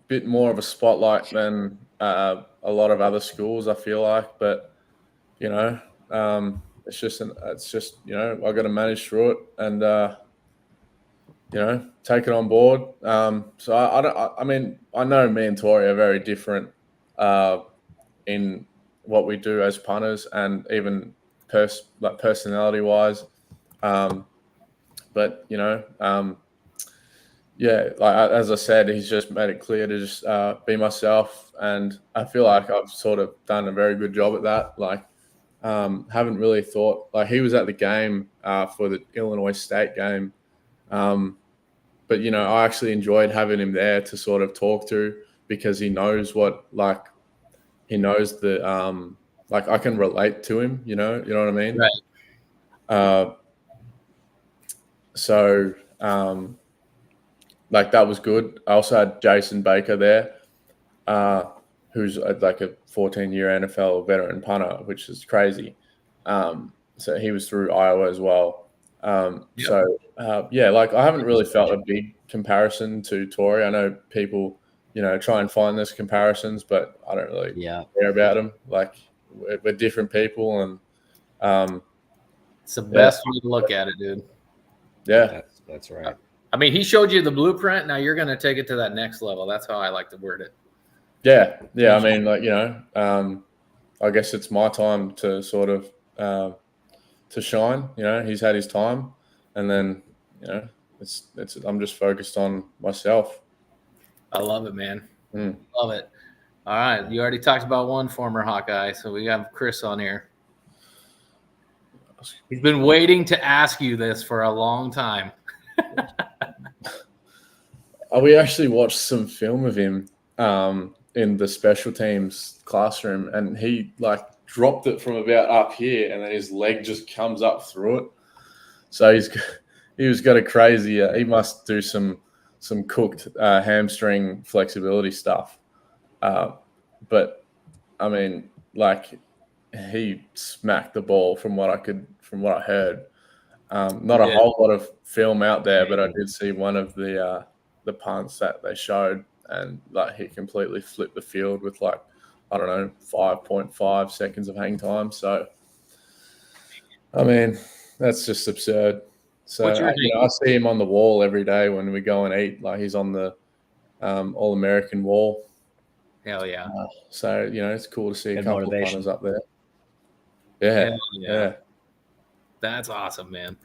Bit more of a spotlight than a lot of other schools, I feel like. But it's just I got to manage through it and take it on board. So I mean, I know me and Tori are very different in what we do as punters and even personality wise. But yeah, like as I said, he's just made it clear to just be myself, and I feel like I've sort of done a very good job at that. Like, haven't really thought like he was at the game for the Illinois State game, but I actually enjoyed having him there to sort of talk to because he knows the like I can relate to him. You know what I mean? Right. So. Like that was good. I also had Jason Baker there, who's like a 14-year NFL veteran punter, which is crazy. So he was through Iowa as well. So like I haven't really felt a big comparison to Tori. I know people, try and find those comparisons, but I don't really care about them. Like we're different people, and it's the best way to look at it, dude. Yeah, that's right. I mean, he showed you the blueprint. Now you're going to take it to that next level. That's how I like to word it. Yeah. I mean, like I guess it's my time to sort of to shine. He's had his time, and then it's I'm just focused on myself. I love it, man. Love it. All right, you already talked about one former Hawkeye, so we have Chris on here. He's been waiting to ask you this for a long time. We actually watched some film of him in the special teams classroom, and he like dropped it from about up here, and then his leg just comes up through it. So he's got a crazy. He must do some cooked hamstring flexibility stuff. But I mean, like he smacked the ball from what I heard. Not a whole lot of film out there, but I did see one of the punts that they showed, and like he completely flipped the field with like, I don't know, 5.5 seconds of hang time. So, I mean, that's just absurd. So I see him on the wall every day when we go and eat. Like he's on the All-American wall. Hell yeah! So it's cool to see a couple of punters up there. Yeah. That's awesome, man.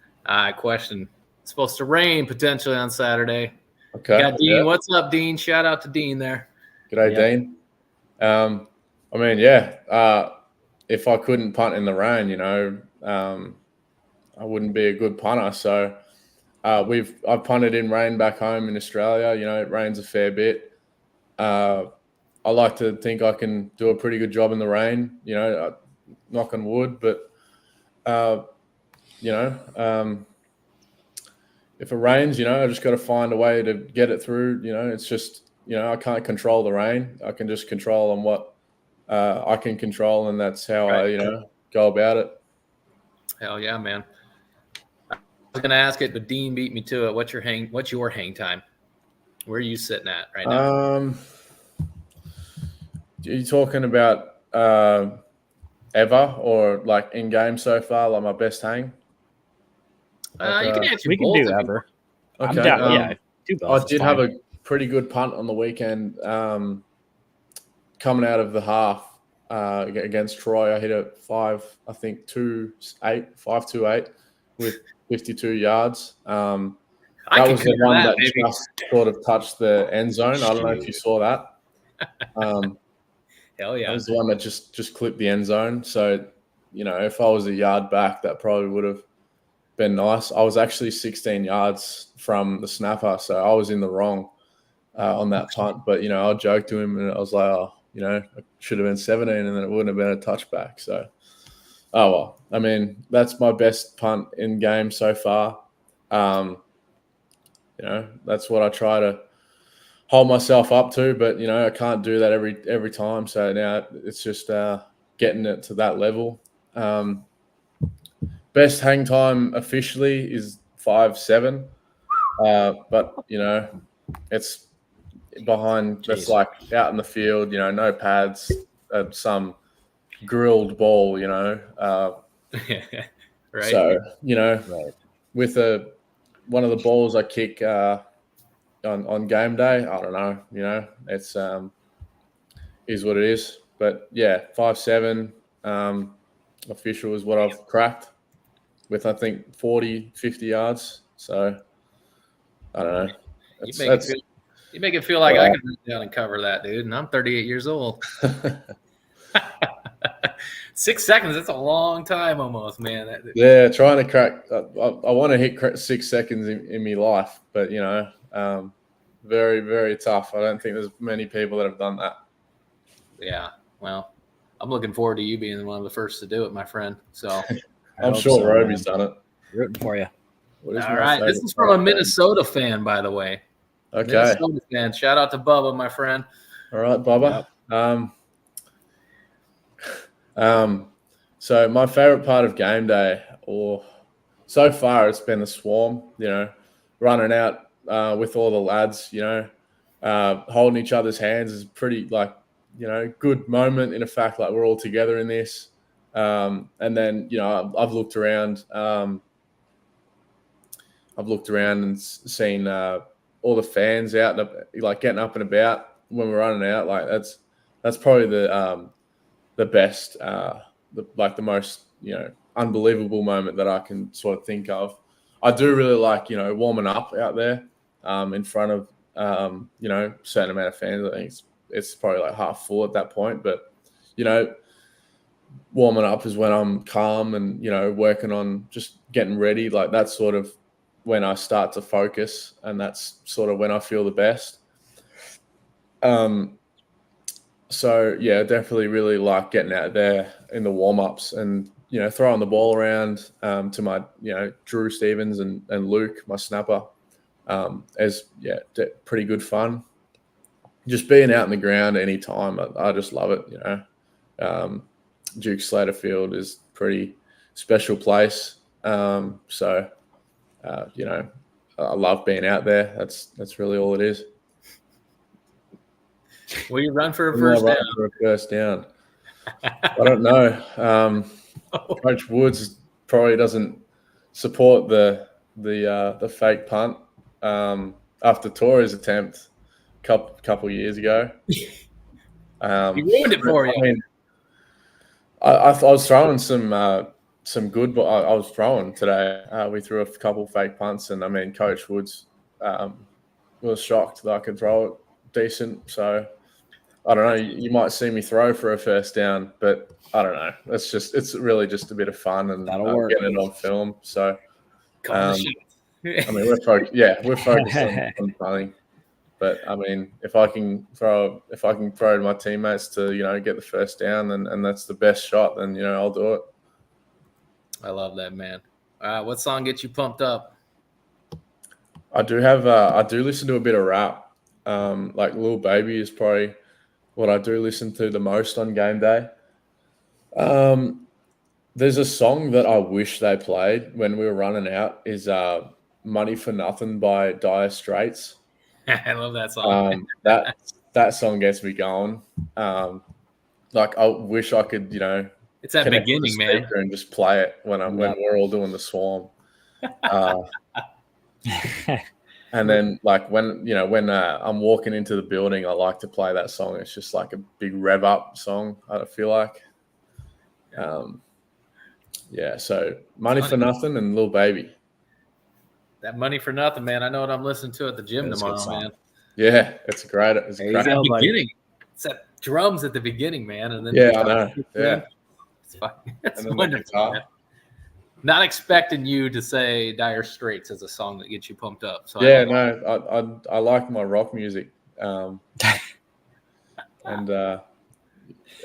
Question. It's supposed to rain potentially on Saturday. Okay. Got Dean. What's up, Dean? Shout out to Dean there. G'day, Dean. I mean, if I couldn't punt in the rain, I wouldn't be a good punter. So I've punted in rain back home in Australia. It rains a fair bit. I like to think I can do a pretty good job in the rain. Knock on wood, but if it rains, I just got to find a way to get it through. It's just, I can't control the rain. I can just control on what I can control, and that's how I, go about it. Hell yeah, man. I was going to ask it, but Dean beat me to it. What's your hang time? Where are you sitting at right now? Are you talking about ever or like in game so far, like my best hang? You can answer we both. Can do ever. Okay. I'm down, do both. I did have a pretty good punt on the weekend coming out of the half against Troy. I hit a 5.28 with 52 yards. That was the one that just sort of touched the end zone. I don't know if you saw that. Hell yeah. That was the one that just clipped the end zone. So, if I was a yard back, that probably would have been nice. I was actually 16 yards from the snapper, so I was in the wrong on that punt. But, I joked to him and I was like, I should have been 17 and then it wouldn't have been a touchback. So, oh, well. I mean, that's my best punt in game so far. that's what I try to hold myself up to. But I can't do that every time. So now it's just getting it to that level. Best hang time officially is 5.7, but it's behind. That's Jeez. like out in the field. No pads, some grilled ball. Right. So Right. with one of the balls I kick on game day, I don't know. It's is what it is. But yeah, 5.7 official is what I've cracked with, I think, 40, 50 yards. So I don't know. You make it feel like I can run down and cover that, dude. And I'm 38 years old. 6 seconds, that's a long time almost, man. Yeah, trying to crack. I want to hit 6 seconds in my life, but very, very tough. I don't think there's many people that have done that. Yeah, well, I'm looking forward to you being one of the first to do it, my friend. So I'm sure Roby's done it. Rooting for you. All right, this is from a Minnesota fan, by the way. Okay, Minnesota fan. Shout out to Bubba, my friend. All right, Bubba. Yep. So my favorite part of game day, or so far, it's been the swarm. Running out with all the lads. Holding each other's hands is pretty good moment. In effect, like we're all together in this. And then I've looked around. I've looked around and seen all the fans out, like getting up and about when we're running out. Like that's probably the best, the most unbelievable moment that I can sort of think of. I do really like warming up out there in front of certain amount of fans. I think it's probably like half full at that point, but warming up is when I'm calm and working on just getting ready. Like that's sort of when I start to focus, and that's sort of when I feel the best. So yeah, definitely really like getting out there in the warm-ups and throwing the ball around to my Drew Stevens and Luke, my snapper, as pretty good fun. Just being out in the ground anytime, I just love it. Duke Slater Field is pretty special place. So I love being out there. That's really all it is. Will you run for a first down? I don't know. Coach Woods probably doesn't support the fake punt after Torres' attempt a couple years ago. He ruined it for you. I mean, I was throwing some good, but I was throwing today. We threw a couple fake punts, and I mean, Coach Woods was shocked that I could throw it decent. So I don't know. You might see me throw for a first down, but I don't know. It's really just a bit of fun and getting it on film. So I mean, we're focused on punting. But I mean, if I can throw to my teammates to get the first down, and that's the best shot, then I'll do it. I love that, man. What song gets you pumped up? I do listen to a bit of rap. Like Lil Baby is probably what I do listen to the most on game day. There's a song that I wish they played when we were running out is Money for Nothing by Dire Straits. I love that song. That song gets me going. Like I wish I could, it's that beginning, man, and just play it when we're all doing the swarm. And then like when I'm walking into the building, I like to play that song. It's just like a big rev up song, I feel like. So Money for Nothing and Lil Baby. That Money for Nothing, man. I know what I'm listening to at the gym tomorrow, man. Yeah, it's great. It's beginning. It's that drums at the beginning, man. And then I know. Yeah. It's fun. It's wonderful. Not expecting you to say Dire Straits as a song that gets you pumped up. So I like my rock music. And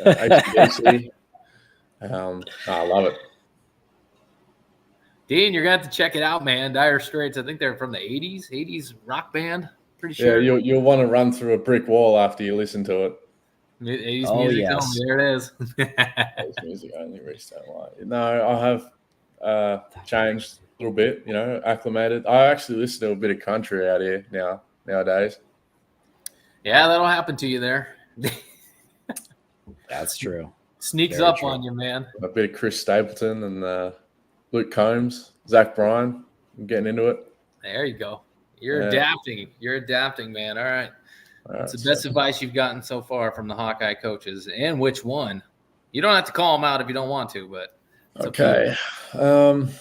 AC/DC. I love it. Dean, you're gonna have to check it out, man. Dire Straits. I think they're from the '80s rock band. Pretty Yeah, sure. you'll want to run through a brick wall after you listen to it. 80s Oh, music yes. only. There it is. 80s music only. Rhys Dakin. No, I have changed a little bit. Acclimated. I actually listen to a bit of country out here nowadays. Yeah, that'll happen to you there. That's true. Sneaks Very up true. on you, man. A bit of Chris Stapleton and Luke Combs, Zach Bryan. I'm getting into it. There you go. You're adapting. You're adapting, man. All right. What's the best advice you've gotten so far from the Hawkeye coaches, and which one? You don't have to call them out if you don't want to, but okay. You want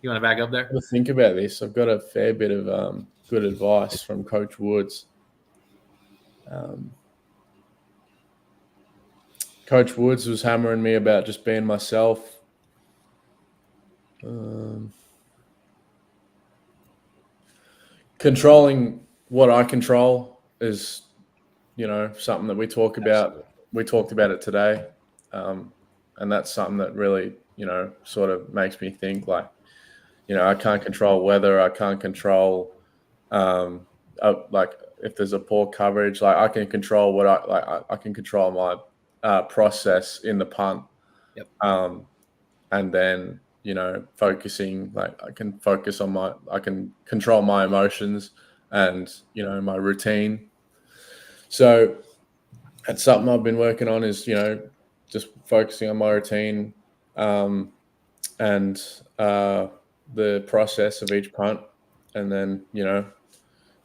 to back up there? To think about this, I've got a fair bit of good advice from Coach Woods. Coach Woods was hammering me about just being myself. Controlling what I control is, something that we talk about. Absolutely. We talked about it today, and that's something that really, sort of makes me think like, I can't control weather. I can't control, like if there's a poor coverage. Like I can control what I can control my process in the punt. Yep. And then focusing, like I can focus on I can control my emotions and my routine. So that's something I've been working on is just focusing on my routine and the process of each punt, and then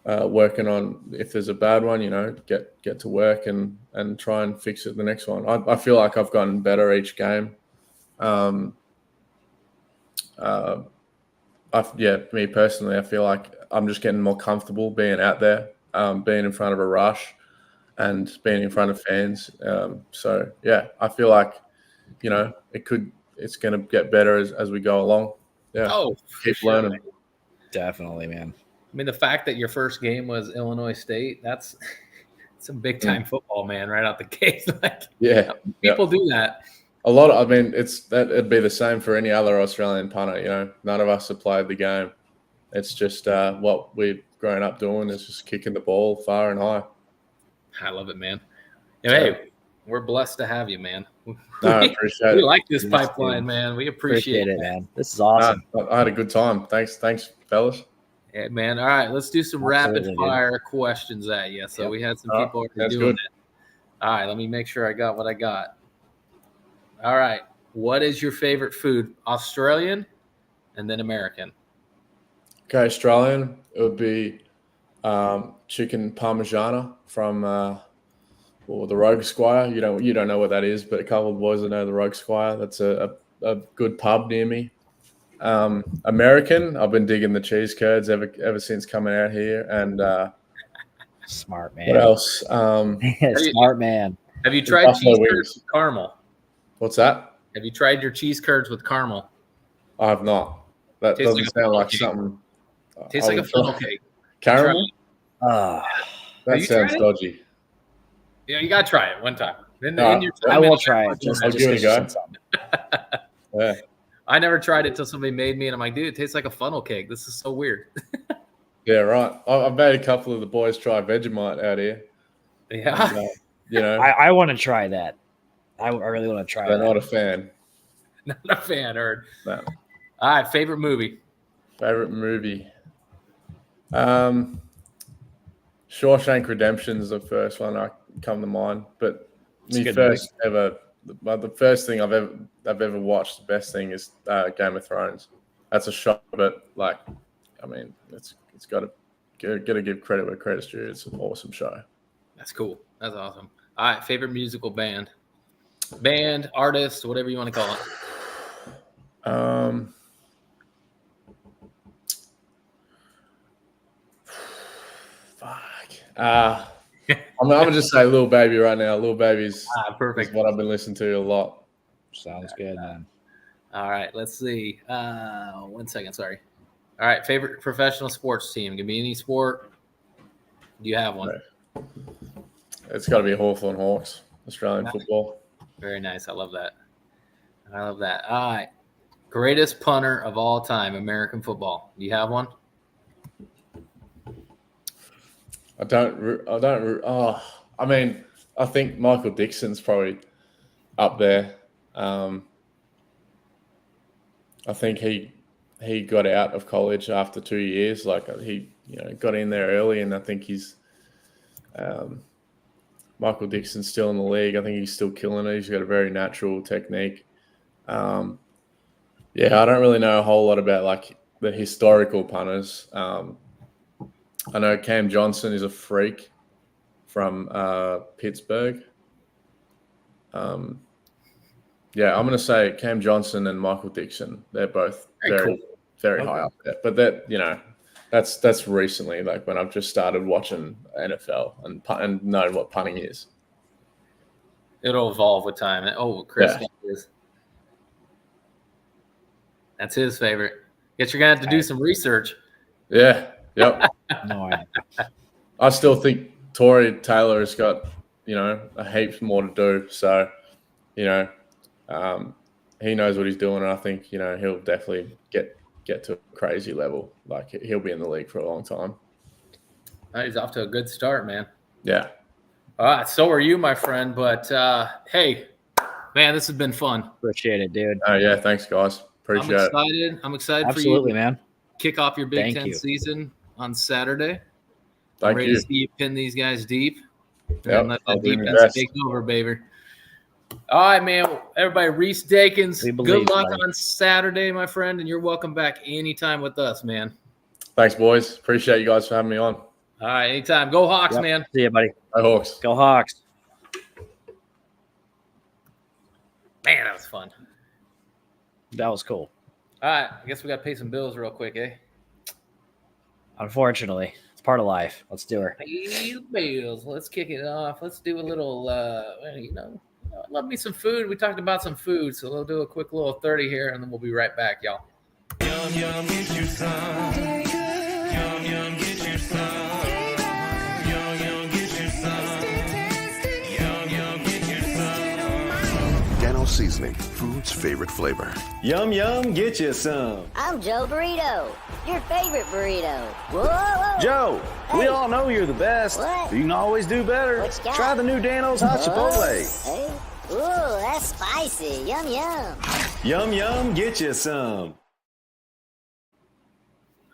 working on if there's a bad one, get to work and try and fix it the next one. I feel like I've gotten better each game. Me personally, I feel like I'm just getting more comfortable being out there, being in front of a rush and being in front of fans. So yeah, I feel like, it's going to get better as we go along. Yeah. Oh, keep learning. Definitely, man. I mean, the fact that your first game was Illinois State, that's some big time football, man, right out the gate. Like, people do that. It'd be the same for any other Australian punter. None of us have played the game. It's just what we've grown up doing is just kicking the ball far and high. I love it, man. Hey, we're blessed to have you, man. No, I appreciate it. We like this pipeline, man. We appreciate it, man. This is awesome. I had a good time. Thanks, fellas. Yeah, man. All right, let's do some rapid fire questions at you. So we had some people already doing it. All right, let me make sure I got what I got. All right, what is your favorite food? Australian and then American. Okay, Australian. It would be chicken parmigiana from the Rogue Squire. You don't know what that is, but a couple of boys that know the Rogue Squire. That's a good pub near me. American, I've been digging the cheese curds ever since coming out here. And smart man. What else? Smart man. Have you tried cheese curds with caramel? What's that? Have you tried your cheese curds with caramel? I have not. That doesn't sound like something. Tastes like a funnel cake. Caramel? That sounds dodgy. Yeah, you gotta try it one time. I will try it. I'll give it a go. Yeah. I never tried it till somebody made me, and I'm like, dude, it tastes like a funnel cake. This is so weird. Yeah, right. I've made a couple of the boys try Vegemite out here. Yeah. And, I want to try that. I really want to try that. They're not a fan. Not a fan, heard. No. All right, favorite movie. Favorite movie. Shawshank Redemption is the first one I come to mind, but the first thing I've ever watched, the best thing is Game of Thrones. That's a shock, but it's got to give credit where credit's due. It's an awesome show. That's cool. That's awesome. All right, favorite musical band, artist, whatever you want to call it. I'm gonna just say Lil Baby right now. Lil Baby's perfect. Is what I've been listening to a lot. Sounds good, man. All right, let's see. 1 second, sorry. All right, favorite professional sports team. Can be any sport. Do you have one? Right. It's got to be Hawthorn Hawks, Australian football. Very nice. I love that. All right. Greatest punter of all time, American football. Do you have one? I think Michael Dixon's probably up there. I think he got out of college after 2 years. Like he got in there early, and I think he's Michael Dixon's still in the league. I think he's still killing it. He's got a very natural technique. I don't really know a whole lot about like the historical punters. I know Cam Johnson is a freak from Pittsburgh. I'm going to say Cam Johnson and Michael Dixon. They're both very high up there. But that's recently, like when I've just started watching NFL and knowing what punting is. It'll evolve with time. Chris is. That's his favorite. Guess you're gonna have to do some research. Yeah. Yep. No, I still think Torrey Taylor has got a heap more to do. So, he knows what he's doing, and I think he'll definitely get to a crazy level. Like he'll be in the league for a long time. He's off to a good start, man. Yeah. All right, so are you, my friend. But hey, man, this has been fun. Appreciate it, dude. Oh yeah, thanks guys. Appreciate it. I'm excited Absolutely, for you. Man. Kick off your Big Thank Ten you. season on Saturday. Thank ready you. to see you pin these guys deep. Yep, And let I'll that do my defense best. take over, baby. All right, man. Everybody, Rhys Dakin, We believe, good luck buddy. on Saturday, my friend, and you're welcome back anytime with us, man. Thanks, boys. Appreciate you guys for having me on. All right, anytime. Go Hawks, Yep. man. See you, buddy. Go Hawks. Go Hawks. Man, that was fun. That was cool. All right, I guess we got to pay some bills real quick, eh? Unfortunately, it's part of life. Let's do her. Pay the bills. Let's kick it off. Let's do a little, love me some food. We talked about some food, so we'll do a quick little 30 here, and then we'll be right back, y'all. Yum, yum, get you some. Yum, yum, get you some. Yum, yum, get you some. Yum, yum, get you some. Dano Seasoning, food's favorite flavor. Yum, yum, get you some. I'm Joe Burrito, your favorite burrito. Whoa, whoa. Joe, we Hey. all know you're the best. What? But you can always do better. What you got? Try the new Dano's Hot Chipotle. Hey. Ooh, that's spicy. Yum, yum. Yum, yum, get you some.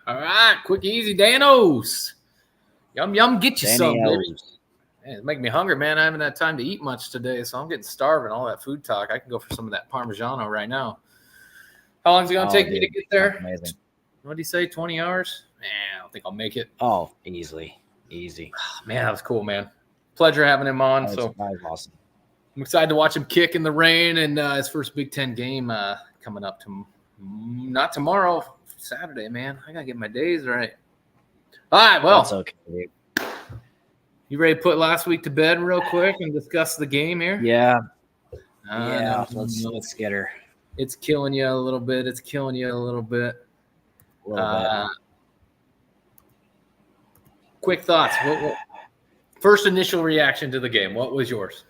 All right, quick, easy, Danos. Yum, yum, get you some, baby. Daniels. Man, it's making me hungry, man. I haven't had time to eat much today, so I'm getting starving. All that food talk. I can go for some of that Parmigiano right now. How long is it going to take me to dude, get there? that's amazing. What did he say, 20 hours? Man, I don't think I'll make it. Oh, easy. Easy. Man, that was cool, man. Pleasure having him on. That So was awesome. I'm excited to watch him kick in the rain and his first Big Ten game coming up not tomorrow, Saturday, man. I got to get my days right. All right, well. That's okay, dude. You ready to put last week to bed real quick and discuss the game here? Yeah. No, Let's get her. it's killing you a little bit. A little bit. Quick thoughts. What first initial reaction to the game? What was yours?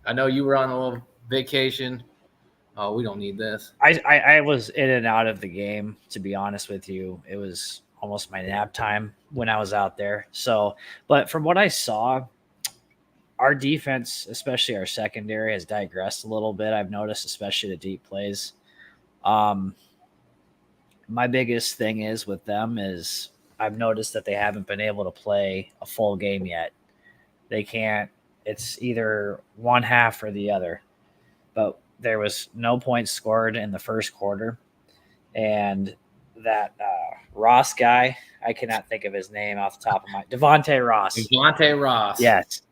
I know you were on a little vacation. Oh, we don't need this. I was in and out of the game, to be honest with you. It was almost my nap time when I was out there. So, but from what I saw, our defense, especially our secondary, has digressed a little bit. I've noticed, especially the deep plays. My biggest thing is with them is I've noticed that they haven't been able to play a full game yet. They can't. It's either one half or the other. But there was no points scored in the first quarter. And that Ross guy, I cannot think of his name off the top of my – Devontae Ross. Devontae Ross. Yes.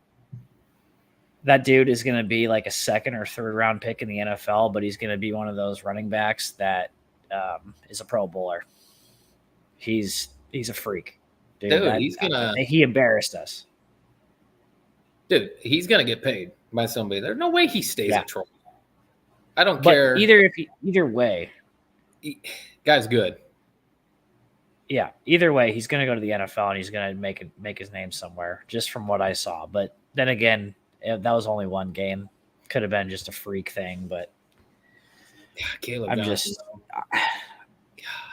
That dude is going to be like a second or third round pick in the NFL, but he's going to be one of those running backs that is a Pro Bowler. He's a freak. Dude, he's gonna. He embarrassed us. Dude, he's gonna get paid by somebody. There's no way he stays Yeah. at Troy. I don't But care. either way, Guy's good. yeah. Either way, he's going to go to the NFL and he's going to make his name somewhere. Just from what I saw. But then again, that was only one game. Could have been just a freak thing, but Caleb I'm Johnson, just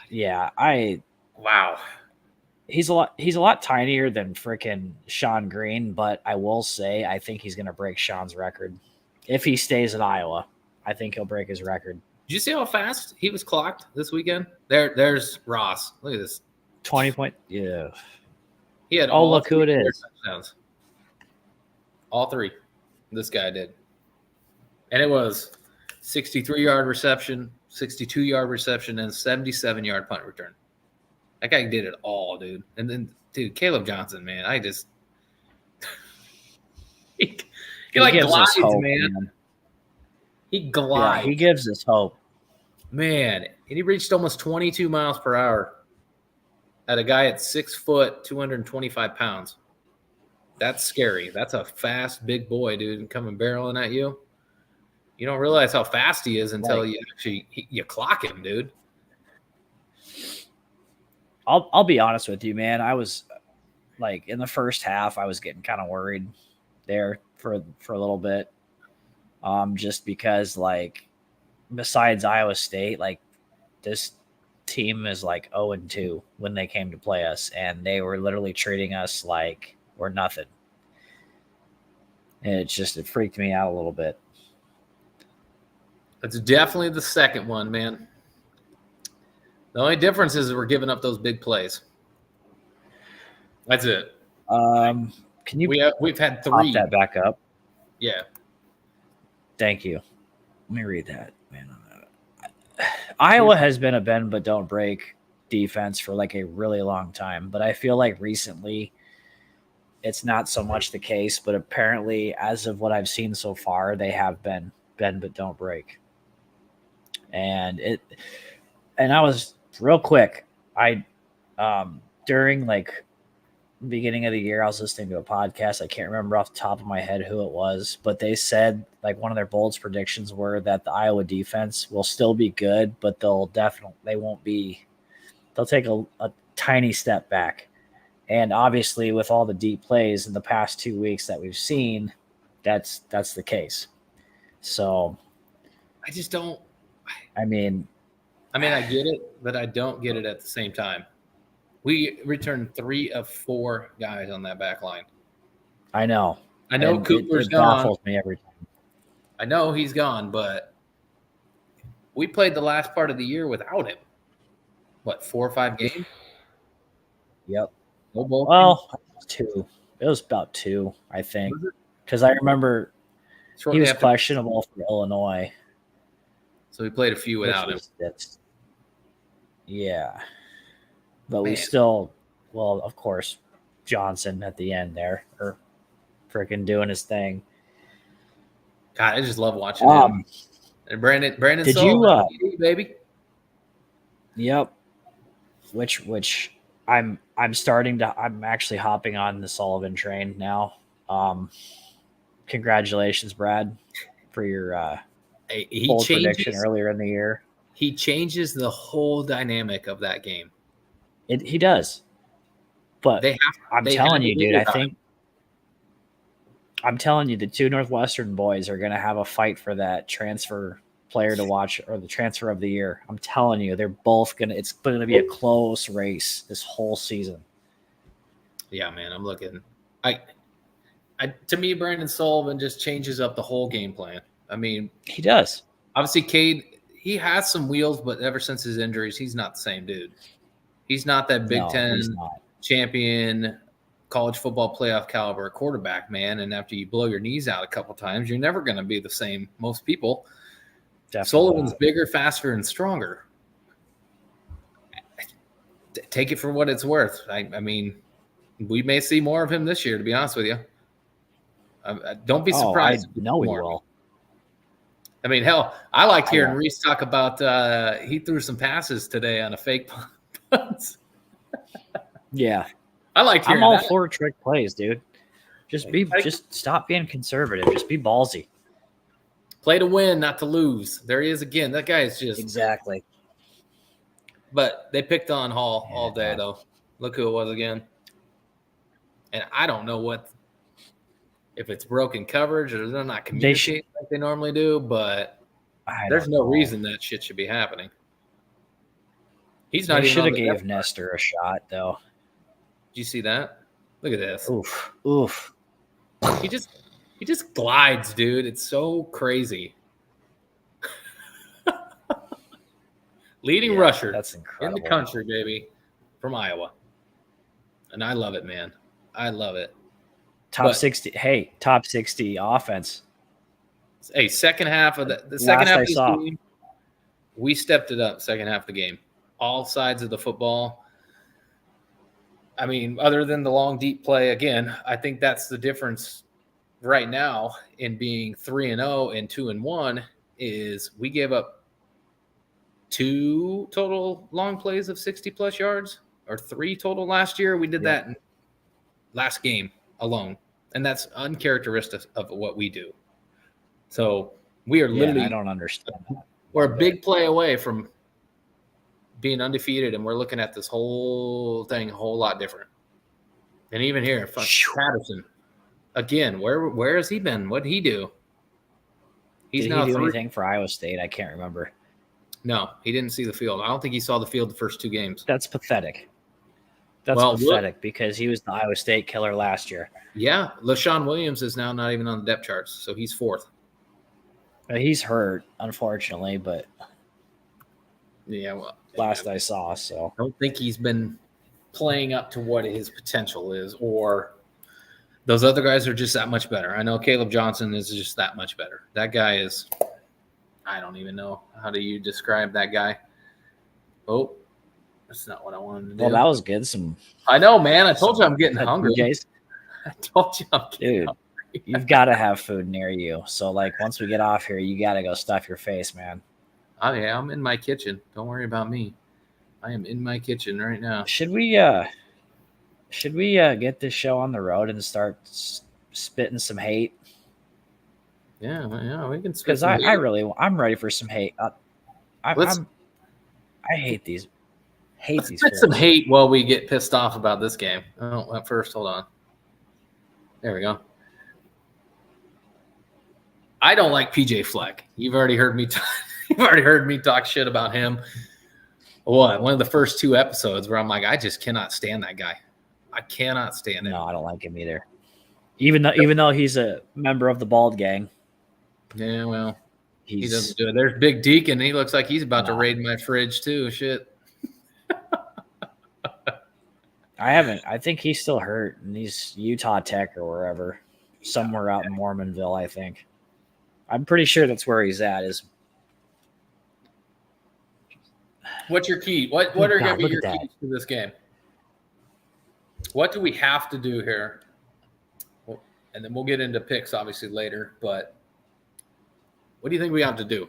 yeah, Wow. he's a lot tinier than freaking Sean Green, but I will say I think he's going to break Sean's record if he stays at Iowa. I think he'll break his record. Did you see how fast he was clocked this weekend? There's Ross. Look at this. 20 point. Yeah. He had Oh, all look who it 3 is. touchdowns. All 3. This guy did. And it was 63-yard reception, 62-yard reception, and 77-yard punt return. That guy did it all, dude. And then, dude, Caleb Johnson, man, I just he like gives us glides, hope, man. He Yeah, glides, he gives us hope. man. And he reached almost 22 miles per hour at a guy at 6 foot, 225 pounds. That's scary. That's a fast, big boy, dude, coming barreling at you. You don't realize how fast he is until Right. you actually you clock him, dude. I'll be honest with you, man. I was like in the first half, I was getting kind of worried there for a little bit. Just because like besides Iowa State, like this team is like 0-2 when they came to play us, and they were literally treating us like we're nothing. And it freaked me out a little bit. It's definitely the second one, man. The only difference is we're giving up those big plays. That's it. Can you We've had pop 3. that back up? Yeah. Thank you. Let me read that, man. Iowa has been a bend but don't break defense for like a really long time, but I feel like recently it's not so much the case. But apparently, as of what I've seen so far, they have been bend but don't break. And I was real quick. During like beginning of the year, I was listening to a podcast. I can't remember off the top of my head who it was, but they said like one of their bold predictions were that the Iowa defense will still be good, but they'll take a tiny step back. And obviously with all the deep plays in the past 2 weeks that we've seen, that's the case. So I just don't. I mean, I get it, but I don't get it at the same time. We returned 3 of 4 guys on that back line. I know. I know And Cooper's it gone. baffles me every time. I know he's gone, but we played the last part of the year without him. What, 4 or 5 games? Yep. No bowl Well, 2. It was about 2, I think, Was it? because I remember games? he Shortly was after- questionable for Illinois. So we played a few without him. Yeah. But Man. we still, well, of course, Johnson at the end there, or freaking doing his thing. God, I just love watching him. And Brandon Did Sullivan, you, baby. Yep. Which I'm actually hopping on the Sullivan train now. Congratulations, Brad, for your He bold prediction changes. earlier in the year. He changes the whole dynamic of that game. He does. But I'm they telling have you, to dude, do I that. think I'm telling you, the 2 Northwestern boys are going to have a fight for that transfer player to watch or the transfer of the year. I'm telling you, they're both it's going to be a close race this whole season. Yeah, man, I'm looking. To me, Brandon Sullivan just changes up the whole game plan. I mean, He does. obviously, Cade, he has some wheels, but ever since his injuries, he's not the same dude. He's not that Big No, Ten he's not. champion, college football playoff caliber quarterback, man. And after you blow your knees out a couple times, you're never going to be the same. Most people. Definitely Sullivan's not. bigger, faster, and stronger. Take it for what it's worth. I mean, we may see more of him this year, to be honest with you. Don't be surprised. I know we more. will. I mean, hell, I liked hearing know. Rhys talk about he threw some passes today on a fake punt. Yeah. I liked hearing I'm all that. for trick plays, dude. Just stop being conservative. Just be ballsy. Play to win, not to lose. There he is again. That guy is just Exactly. But they picked on Hall all day, though. Look who it was again. And I don't know if it's broken coverage or they're not communicating like they normally do, but there's no reason that shit should be happening. He's not They even should on have the gave depth chart. Nestor a shot though. Did you see that? Look at this. Oof. He just glides, dude. It's so crazy. Leading Yeah, rusher that's in incredible. the country, baby, from Iowa. And I love it, man. I love it. Top But- 60. Hey, top 60 offense. Hey, second half of the second Last half I of the saw. game, we stepped it up. Second half of the game, all sides of the football. I mean, other than the long deep play, again, I think that's the difference right now in being 3-0 and 2-1 is we gave up 2 total long plays of 60+ yards or 3 total last year. We did that in last game alone, and that's uncharacteristic of what we do. So we are literally I don't understand that. we're a big play away from being undefeated, and we're looking at this whole thing a whole lot different. And even here, Patterson, again, where has he been? What did he do? He's Did now he do 3. anything for Iowa State? I can't remember. No, he didn't see the field. I don't think he saw the field the first 2 games. That's pathetic. That's Well, pathetic because he was the Iowa State killer last year. Yeah, LaShawn Williams is now not even on the depth charts, so he's 4th. He's hurt, unfortunately, but Yeah, well, last I saw, so I don't think he's been playing up to what his potential is, or those other guys are just that much better. I know Caleb Johnson is just that much better. That guy is, I don't even know. How do you describe that guy? Oh, that's not what I wanted to do. well, that was good. I know, man. I told you I'm getting hungry. Jace, I told you I'm getting dude, hungry. you've got to have food near you. So, like, once we get off here, you got to go stuff your face, man. Oh, yeah, I'm in my kitchen. Don't worry about me. I am in my kitchen right now. Should we get this show on the road and start spitting some hate? Yeah, we can. Because I'm ready for some hate. I hate these. Spit some hate while we get pissed off about this game. Oh, at first, hold on. There we go. I don't like PJ Fleck. You've already heard me. You've already heard me talk shit about him. What? One of the first 2 episodes where I'm like, I just cannot stand that guy. I cannot stand him. No, I don't like him either. Even though he's a member of the Bald Gang. Yeah, well, he doesn't do it. There's Big Deacon. He looks like he's about to raid my fridge too. Shit. I think he's still hurt, and he's Utah Tech or wherever, somewhere out in Mormonville. I think. I'm pretty sure that's where he's at. What's your key? What Oh, are God, going to be look your at that. keys to this game? What do we have to do here? Well, and then we'll get into picks obviously later. But what do you think we have to do?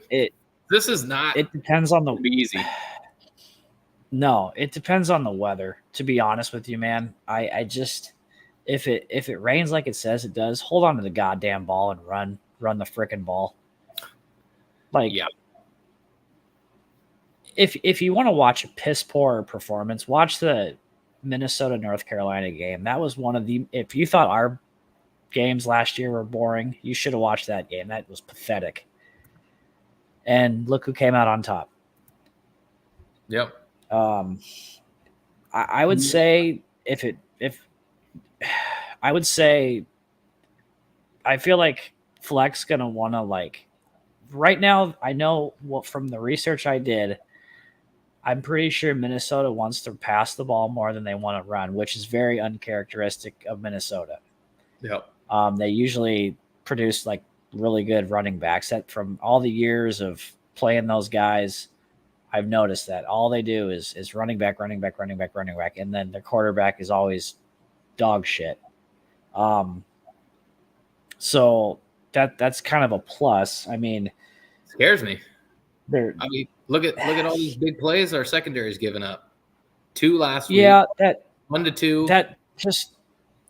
This is not. It depends on gonna be easy. No, it depends on the weather. To be honest with you, man, I just if it rains like it says it does, hold on to the goddamn ball and run the frickin' ball. Like, Yeah. If you want to watch a piss poor performance, watch the Minnesota North Carolina game. That was one of the. If you thought our games last year were boring, you should have watched that game. That was pathetic. And look who came out on top. Yep. I would say I feel like Fleck's gonna want to, like, right now. I know what from the research I did. I'm pretty sure Minnesota wants to pass the ball more than they want to run, which is very uncharacteristic of Minnesota. Yep. They usually produce like really good running backs. That from all the years of playing those guys, I've noticed that all they do is running back, and then their quarterback is always dog shit. So that's kind of a plus. I mean, Scares me. they're I mean, look at all these big plays our secondary's given up. 2 last week. yeah, that 1-2 that just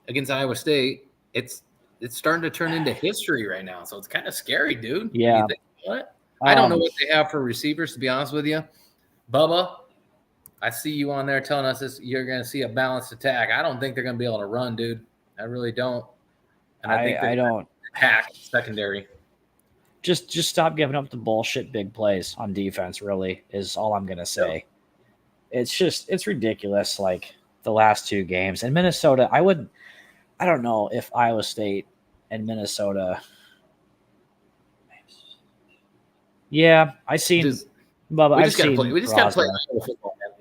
against Iowa State. It's starting to turn into history right now. So it's kind of scary, dude. Yeah. You think, what? I don't know what they have for receivers, to be honest with you. Bubba, I see you on there telling us this. You're going to see a balanced attack. I don't think they're going to be able to run, dude. I really don't. And I think I don't. attack secondary. Just stop giving up the bullshit big plays on defense, really, is all I'm going to say. it's ridiculous. Like the last two games and Minnesota, I don't know if Iowa State and Minnesota. Yeah, I seen, Just- Bubba. we I've just gotta seen play. We just gotta play Roswell. Iowa football, man.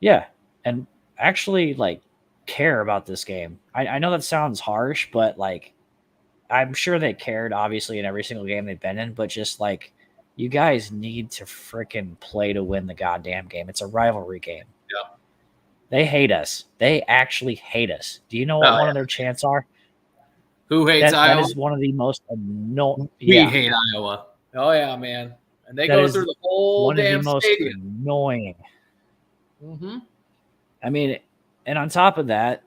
Yeah, and actually like care about this game. I know that sounds harsh, but like I'm sure they cared obviously in every single game they've been in, but just like you guys need to freaking play to win the goddamn game. It's a rivalry game. Yeah. They hate us. They actually hate us. Do you know what Oh, one yeah. of their chants are? Who hates That Iowa? is one of the most annoying. We Yeah, hate Iowa. Oh yeah, man. And they that go is through the whole one of the damn most stadium. annoying. Mm-hmm. I mean, and on top of that,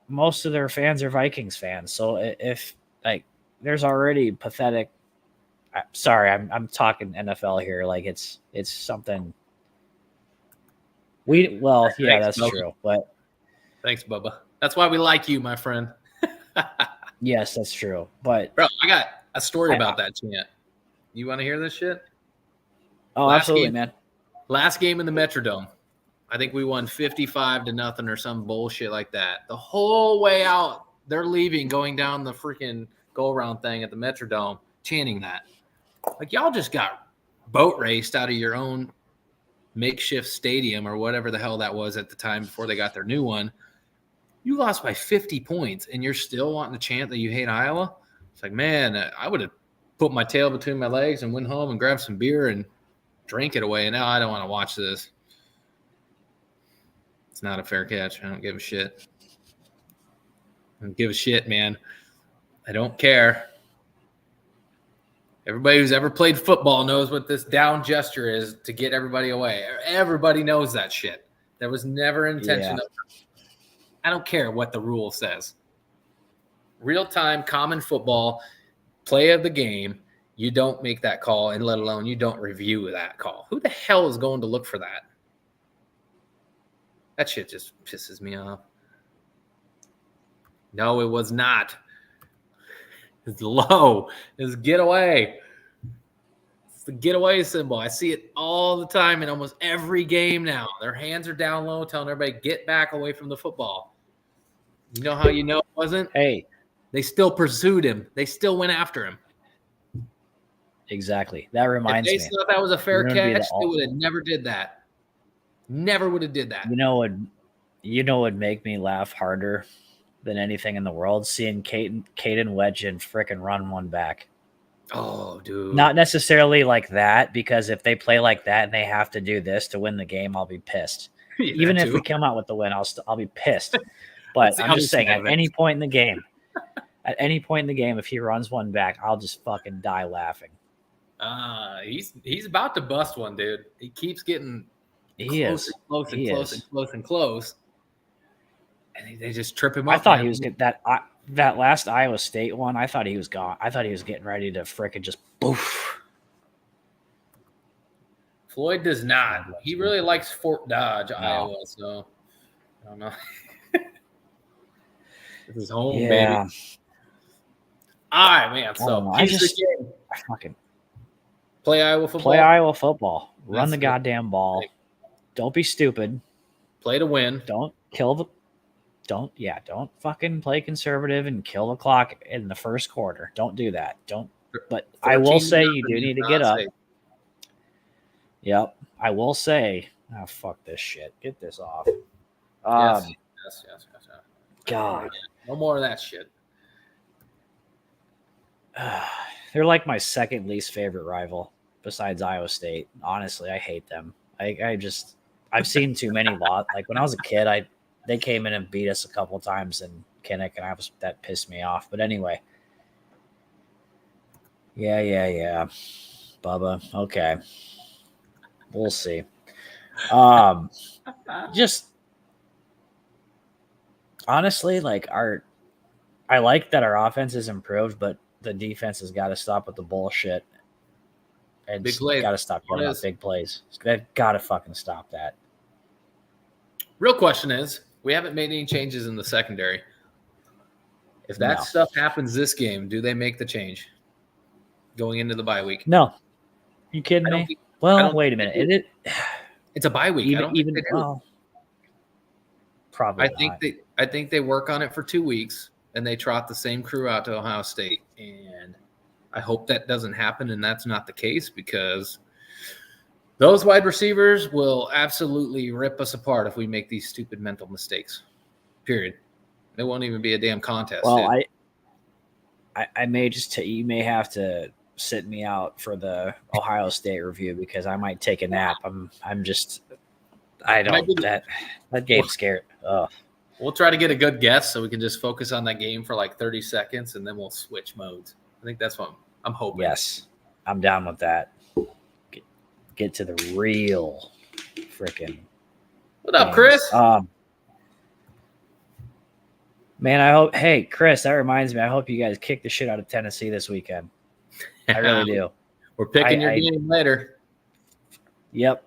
most of their fans are Vikings fans. So if like there's already pathetic. Sorry, I'm talking NFL here. Like it's something. Yeah, Thanks, that's Bubba. true. But Thanks, Bubba. That's why we like you, my friend. yes, that's true. But Bro, I got a story about that chant. You want to hear this shit? Last absolutely, game- man. Last game in the Metrodome. I think we won 55-0 or some bullshit like that. The whole way out, they're leaving, going down the freaking go-around thing at the Metrodome, chanting that. Like, y'all just got boat raced out of your own makeshift stadium or whatever the hell that was at the time before they got their new one. You lost by 50 points, and you're still wanting to chant that you hate Iowa? It's like, man, I would have put my tail between my legs and went home and grabbed some beer and drank it away, and now I don't want to watch this. It's not a fair catch. I don't give a shit. I don't give a shit, man. I don't care. Everybody who's ever played football knows what this down gesture is to get everybody away. Everybody knows that shit. There was never intention of. I don't care what the rule says. Real-time, common football, play of the game, you don't make that call, and let alone you don't review that call. Who the hell is going to look for that? That shit just pisses me off. No, it was not. It's low. It's get away. It's the getaway symbol. I see it all the time in almost every game now. Their hands are down low, telling everybody, get back away from the football. You know how you know it wasn't? Hey, They still pursued him. They still went after him. exactly. That reminds If me. they thought that was a fair You're gonna be catch, the they would have never did that. Never would have did that. You know what would make me laugh harder than anything in the world? Seeing Caden Wedge and frickin' run one back. Oh, dude. Not necessarily like that, because if they play like that and they have to do this to win the game, I'll be pissed. Yeah, Even if too. we come out with the win, I'll be pissed. But That's the I'm other just saying, side at of it. any point in the game, if he runs one back, I'll just fucking die laughing. He's about to bust one, dude. He keeps getting He close is. and close and He close is. and close and close. And they just trip him up. I thought man. he was getting that last Iowa State one. I thought he was gone. I thought he was getting ready to frickin' just boof. Floyd does not. He really likes Fort Dodge, Iowa. So I don't know. This is home, Yeah. baby. All right, man. I don't So know. I keys to the game. fucking Play Iowa football. play Iowa football. Run That's the it. goddamn ball. Don't be stupid. Play to win. Don't fucking play conservative and kill the clock in the first quarter. Don't do that. But I will 13 say you nothing do is need to not get up. safe. Yep. I will say, fuck this shit. Get this off. Yes. God. No more of that shit. They're like my second least favorite rival besides Iowa State. Honestly, I hate them. I've seen too many lot. Like when I was a kid, they came in and beat us a couple times in Kinnick, and that pissed me off. But anyway. Yeah. Bubba. Okay. We'll see. Just honestly, like I like that our offense is improved, but the defense has got to stop with the bullshit and Big plays. got to stop giving up big plays. They've got to fucking stop that. Real question is, we haven't made any changes in the secondary. If that No. stuff happens this game, do they make the change going into the bye week? No, you kidding I don't me? think- I Well, don't wait a think minute. It's a bye week. I don't think they do. Well, probably. I think they work on it for 2 weeks and they trot the same crew out to Ohio State. And I hope that doesn't happen and that's not the case because those wide receivers will absolutely rip us apart if we make these stupid mental mistakes. Period. It won't even be a damn contest. Well, dude. I may just you may have to sit me out for the Ohio State review because I might take a nap. I'm just I don't that game's scared. Oh. We'll try to get a good guess so we can just focus on that game for like 30 seconds and then we'll switch modes. I think that's what I'm hoping. Yes, I'm down with that. Get to the real freaking. What up, games. Chris? Man, I hope. Hey, Chris, that reminds me. I hope you guys kick the shit out of Tennessee this weekend. I really do. We're picking your game later. Yep.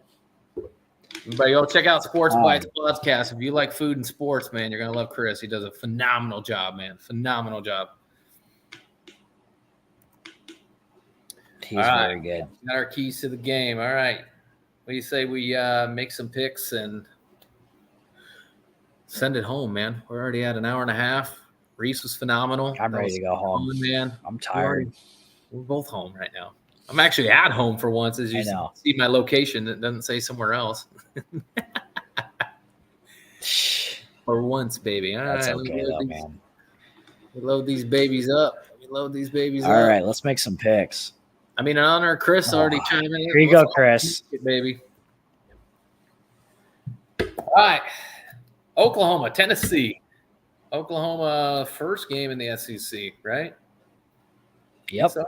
Everybody go check out Sports Bites podcast. If you like food and sports, man, you're going to love Chris. He does a phenomenal job, man. Phenomenal job. He's very good. Got our keys to the game. All right. What do you say we make some picks and send it home, man? We're already at an hour and a half. Rhys was phenomenal. I'm ready to go home, man. I'm tired. We're both home right now. I'm actually at home for once, as you see my location. It doesn't say somewhere else. For once, baby. All That's right, okay, though, man. We load these babies up. All right, let's make some picks. I mean, in honor of Chris already chiming in. Here you go, Chris. Baby. All right. Oklahoma, Tennessee. Oklahoma first game in the SEC, right? Yep. So,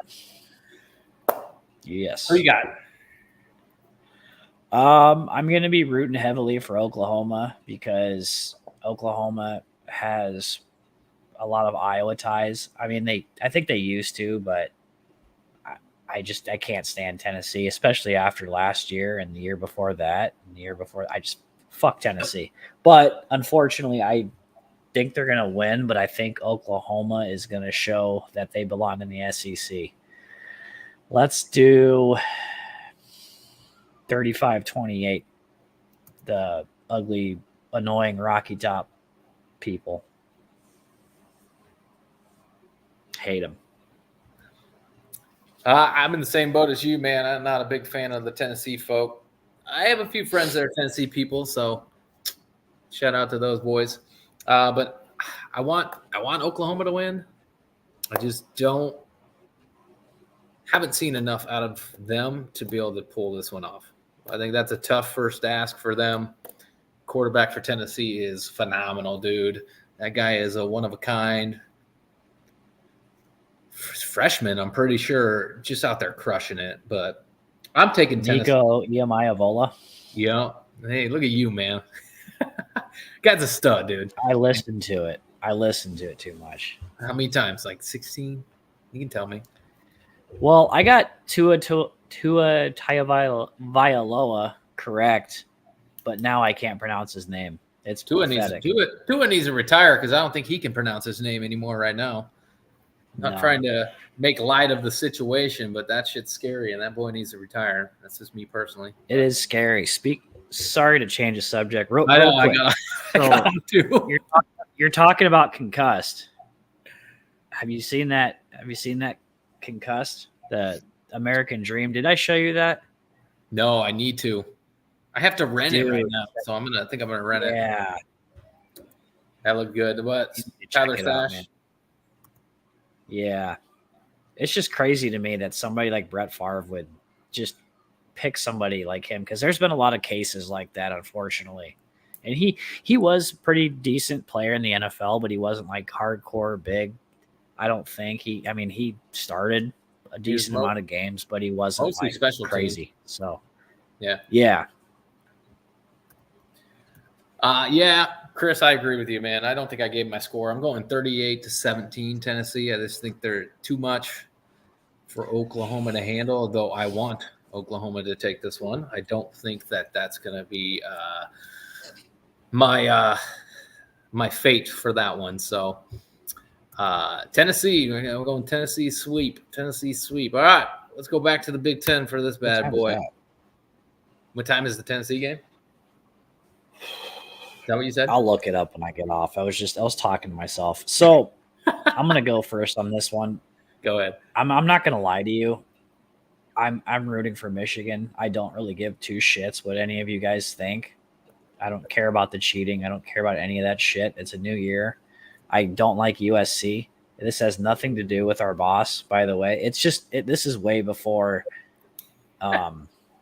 yes. what you got? I'm going to be rooting heavily for Oklahoma because Oklahoma has a lot of Iowa ties. I mean, I think they used to, but I can't stand Tennessee, especially after last year and the year before that and the year before. I just fuck Tennessee. But unfortunately, I think they're going to win, but I think Oklahoma is going to show that they belong in the SEC. Let's do 35-28. The ugly, annoying Rocky Top people. Hate them. I'm in the same boat as you, man. I'm not a big fan of the Tennessee folk. I have a few friends that are Tennessee people, so shout out to those boys. But I want Oklahoma to win. I just haven't seen enough out of them to be able to pull this one off. I think that's a tough first ask for them. Quarterback for Tennessee is phenomenal, dude. That guy is a one of a kind freshman, I'm pretty sure, just out there crushing it. But I'm taking Tennessee. Nico Iamaiavola. Yeah. Hey, look at you, man. Guy's a stud, dude. I listened to it too much. How many times? Like 16? You can tell me. Well, I got Tua Tagovailoa correct, but now I can't pronounce his name. It's Tua needs to retire because I don't think he can pronounce his name anymore right now. Not trying to make light of the situation, but that shit's scary, and that boy needs to retire. That's just me personally. It is scary. Sorry to change the subject. Real I know. quick. I got him too. You're talking about Concussed. Have you seen that? Have you seen that Concussed? The American Dream. Did I show you that? No, I need to. I have to rent it right now, so I'm gonna rent it. Yeah, that looked good. What? Tyler Sash? Yeah, it's just crazy to me that somebody like Brett Favre would just pick somebody like him because there's been a lot of cases like that, unfortunately. And he was a pretty decent player in the NFL, but he wasn't like hardcore big. I don't think he started a decent amount of games, but he wasn't like crazy. So yeah. Yeah, Chris, I agree with you, man. I don't think I gave my score. I'm going 38-17 Tennessee. I just think they're too much for Oklahoma to handle, though I want Oklahoma to take this one. I don't think that that's going to be my fate for that one. So Tennessee, we're going Tennessee sweep. All right, let's go back to the Big Ten for this bad boy. What time is the Tennessee game? Is that what you said? I'll look it up when I get off. I was talking to myself. So I'm gonna go first on this one. Go ahead. I'm not gonna lie to you. I'm rooting for Michigan. I don't really give two shits what any of you guys think. I don't care about the cheating. I don't care about any of that shit. It's a new year. I don't like USC. This has nothing to do with our boss, by the way. It's just this is way before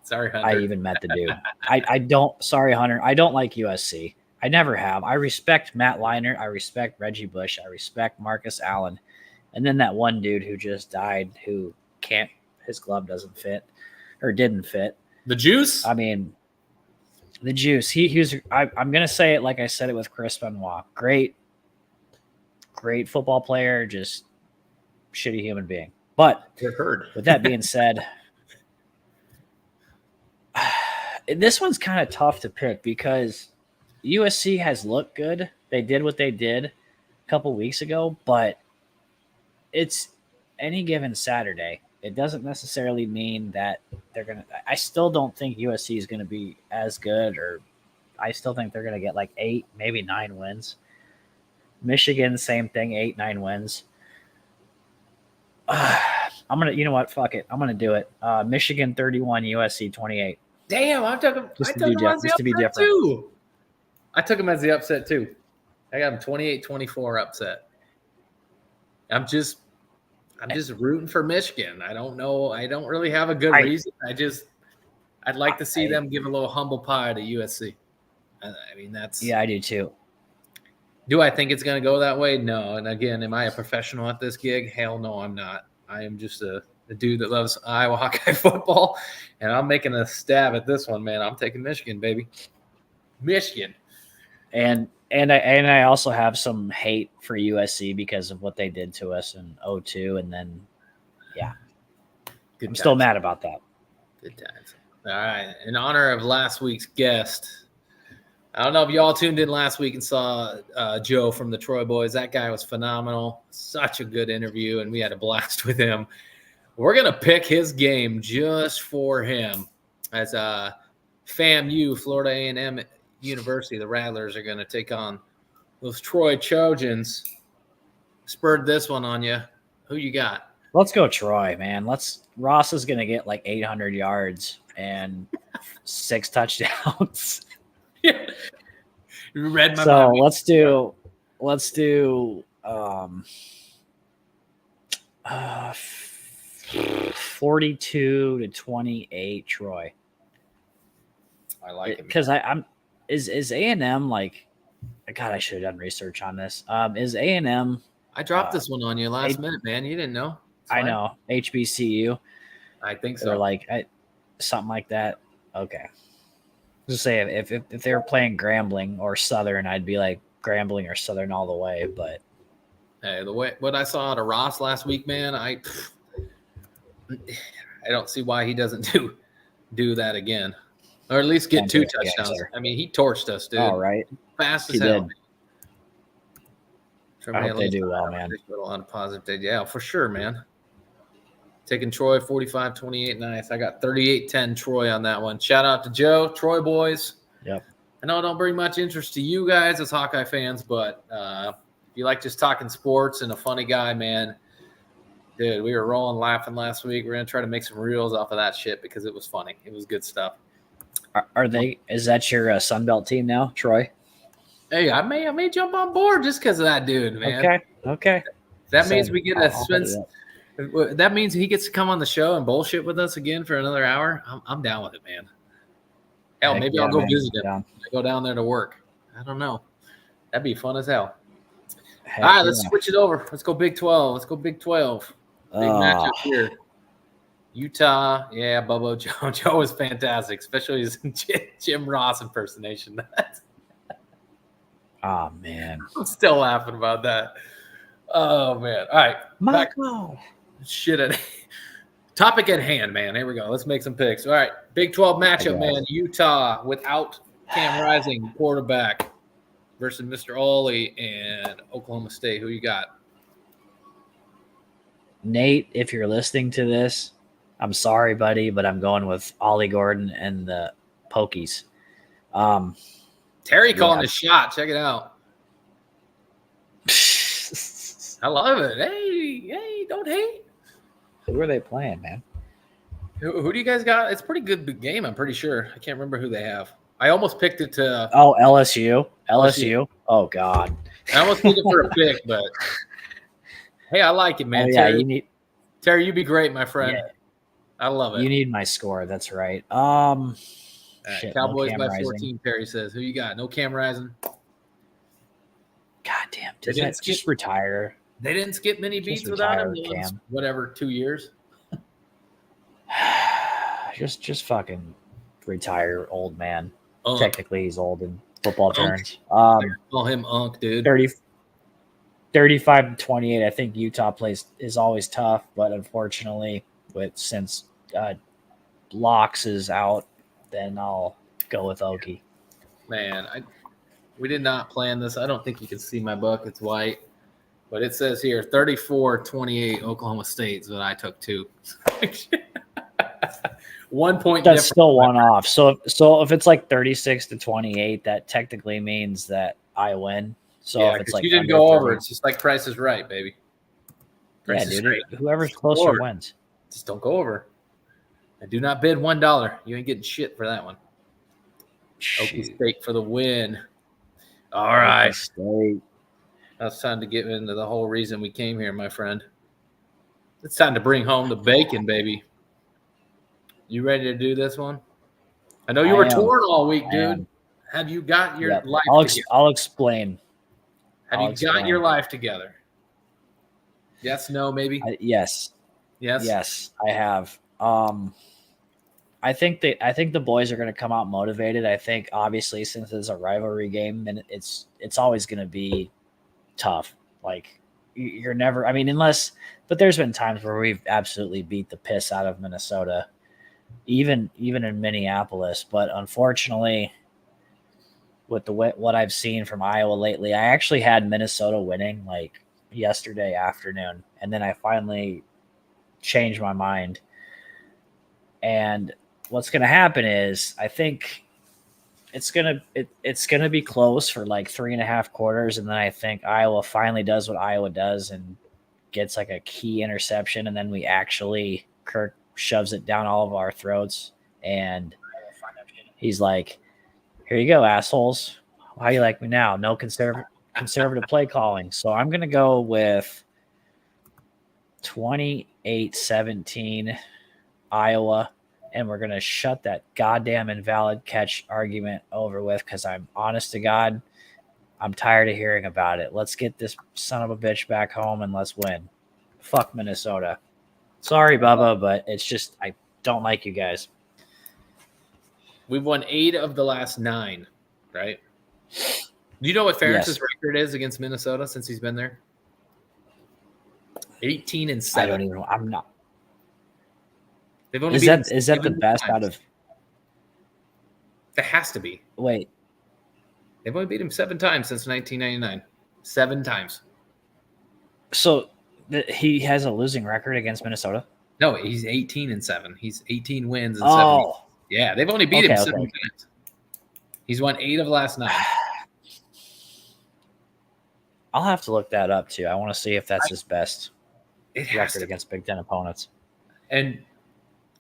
Sorry, Hunter. I even met the dude. I don't. Sorry, Hunter. I don't like USC. I never have. I respect Matt Leinart. I respect Reggie Bush. I respect Marcus Allen. And then that one dude who just died who can't, his glove doesn't fit or didn't fit. The Juice? I mean, the Juice. He was, I'm going to say it like I said it with Chris Benoit. Great football player, just shitty human being. But with that being said, this one's kind of tough to pick because USC has looked good. They did what they did a couple weeks ago, but it's any given Saturday. It doesn't necessarily mean that they're going to – I still don't think USC is going to be as good, or I still think they're going to get like 8, maybe 9 wins. Michigan, same thing, 8, 9 wins. I'm going to – you know what? Fuck it. I'm going to do it. Michigan 31, USC 28. Damn, I took him as the upset too. I took him as the upset too. I got him 28-24 upset. I'm just rooting for Michigan. I don't know. I don't really have a good reason. I'd like to see them give a little humble pie to USC. I mean, that's. Yeah, I do too. Do I think it's going to go that way? No. And again, am I a professional at this gig? Hell no, I'm not. I am just a dude that loves Iowa Hawkeye football, and I'm making a stab at this one, man. I'm taking Michigan, baby. Michigan. And I also have some hate for USC because of what they did to us in 2002, and then I'm still mad about that. Good times. All right. In honor of last week's guest, I don't know if y'all tuned in last week and saw Joe from the Troy Boys. That guy was phenomenal. Such a good interview, and we had a blast with him. We're going to pick his game just for him. As FAMU, Florida A&M University, the Rattlers are going to take on those Troy Trojans. Spurred this one on you. Who you got? Let's go Troy, man. Ross is going to get like 800 yards and 6 touchdowns. Yeah. You read my so mind. let's do 42-28 Troy. I like it because is A&M like, God, I should have done research on this. Is A&M? I dropped this one on you last minute, man. You didn't know. I know HBCU. I think so. Or like something like that. Okay. Just say if they were playing Grambling or Southern, I'd be like Grambling or Southern all the way. But hey, what I saw out of Ross last week, man, I don't see why he doesn't do that again, or at least get 2 touchdowns. I mean, he torched us, dude. All right, fast as he hell. did. I hope they do well, man. On a positive day, yeah, for sure, man. Taking Troy 45-28, nice. I got 38-10 Troy on that one. Shout out to Joe, Troy Boys. Yep. I know it don't bring much interest to you guys as Hawkeye fans, but if you like just talking sports and a funny guy, man, dude, we were rolling laughing last week. We're going to try to make some reels off of that shit because it was funny. It was good stuff. Are they? Is that your Sunbelt team now, Troy? Hey, I may jump on board just because of that dude, man. Okay. That means we get that means he gets to come on the show and bullshit with us again for another hour. I'm down with it, man. Hell, maybe I'll go visit him. I go down there to work. I don't know. That'd be fun as hell. All right, let's switch it over. Let's go Big 12. Let's go Big 12. Big matchup here. Utah, yeah, Bubba Joe. Joe is fantastic, especially his Jim Ross impersonation. Oh, man. I'm still laughing about that. Oh, man. All right. Michael. Shit. Topic at hand, man. Here we go. Let's make some picks. All right. Big 12 matchup, man. Utah without Cam Rising, quarterback, versus Mr. Ollie and Oklahoma State. Who you got? Nate, if you're listening to this, I'm sorry, buddy, but I'm going with Ollie Gordon and the Pokies. Terry calling Yeah. the shot. Check it out. I love it. Hey, don't hate. Who are they playing, man? Who do you guys got? It's a pretty good game, I'm pretty sure. I can't remember who they have. I almost picked it to Oh, LSU. LSU. Oh God. I almost picked it for a pick, but hey, I like it, man. Oh, yeah, Terry, you'd be great, my friend. Yeah. I love it. you need my score. That's right. All right, Shit, Cowboys no by Cam 14, Terry says. Who you got? No Cam Rising. God damn. They Does didn't that skip- just retire? They didn't skip many Just beats without him. retire Cam. Whatever, 2 years. just fucking retire, old man. Unk. Technically, he's old in football Unk. terms. Call him Unk, dude. 35-28. I think Utah is always tough, but unfortunately, since Locks is out, then I'll go with Okie. Man, we did not plan this. I don't think you can see my book. It's white. But it says here 34-28 Oklahoma State is what I took too. 1 point That's difference. still one off. So if it's like 36-28, that technically means that I win. So Yeah, if it's 'cause like you didn't under go over. 30 It's just like Price is Right, baby. yeah, Price is dude. Right. Whoever's closer Lord. wins. Just don't go over. I do not bid $1. You ain't getting shit for that one. Okie Shoot. State for the win. All right. State. Now it's time to get into the whole reason we came here, my friend. It's time to bring home the bacon, baby. You ready to do this one? I know you I were am. torn all week, I dude. am. Have you got your Yep. life together? I'll explain. Have I'll you got your explain. life together? Yes, no, maybe? Yes. Yes? Yes, I have. I think the boys are going to come out motivated. I think obviously since it's a rivalry game, and it's always going to be tough. Like you're never. I mean, but there's been times where we've absolutely beat the piss out of Minnesota, even in Minneapolis. But unfortunately, with what I've seen from Iowa lately, I actually had Minnesota winning like yesterday afternoon, and then I finally changed my mind. And what's going to happen is I think it's going to be close for like 3.5 quarters. And then I think Iowa finally does what Iowa does and gets like a key interception. And then Kirk shoves it down all of our throats. And he's like, here you go, assholes. How you like me now? No conservative play calling. So I'm going to go with 28-17 Iowa. And we're going to shut that goddamn invalid catch argument over with because I'm honest to God, I'm tired of hearing about it. Let's get this son of a bitch back home and let's win. Fuck Minnesota. Sorry, Bubba, but it's just I don't like you guys. We've won 8 of the last 9, right? Do you know what Ferentz's Yes. record is against Minnesota since he's been there? 18-7. I don't even. I'm not. They've only Is beat him that the 7 best times. out of? That has to be. Wait, They've only beat him 7 times since 1999. 7 times. so he has a losing record against Minnesota. No, he's 18-7. He's 18 wins and 7. Oh, Yeah, they've only beat him Okay, 7 okay. times. He's won 8 of the last 9. I'll have to look that up too. I want to see if that's his best It has record to. against Big Ten opponents. And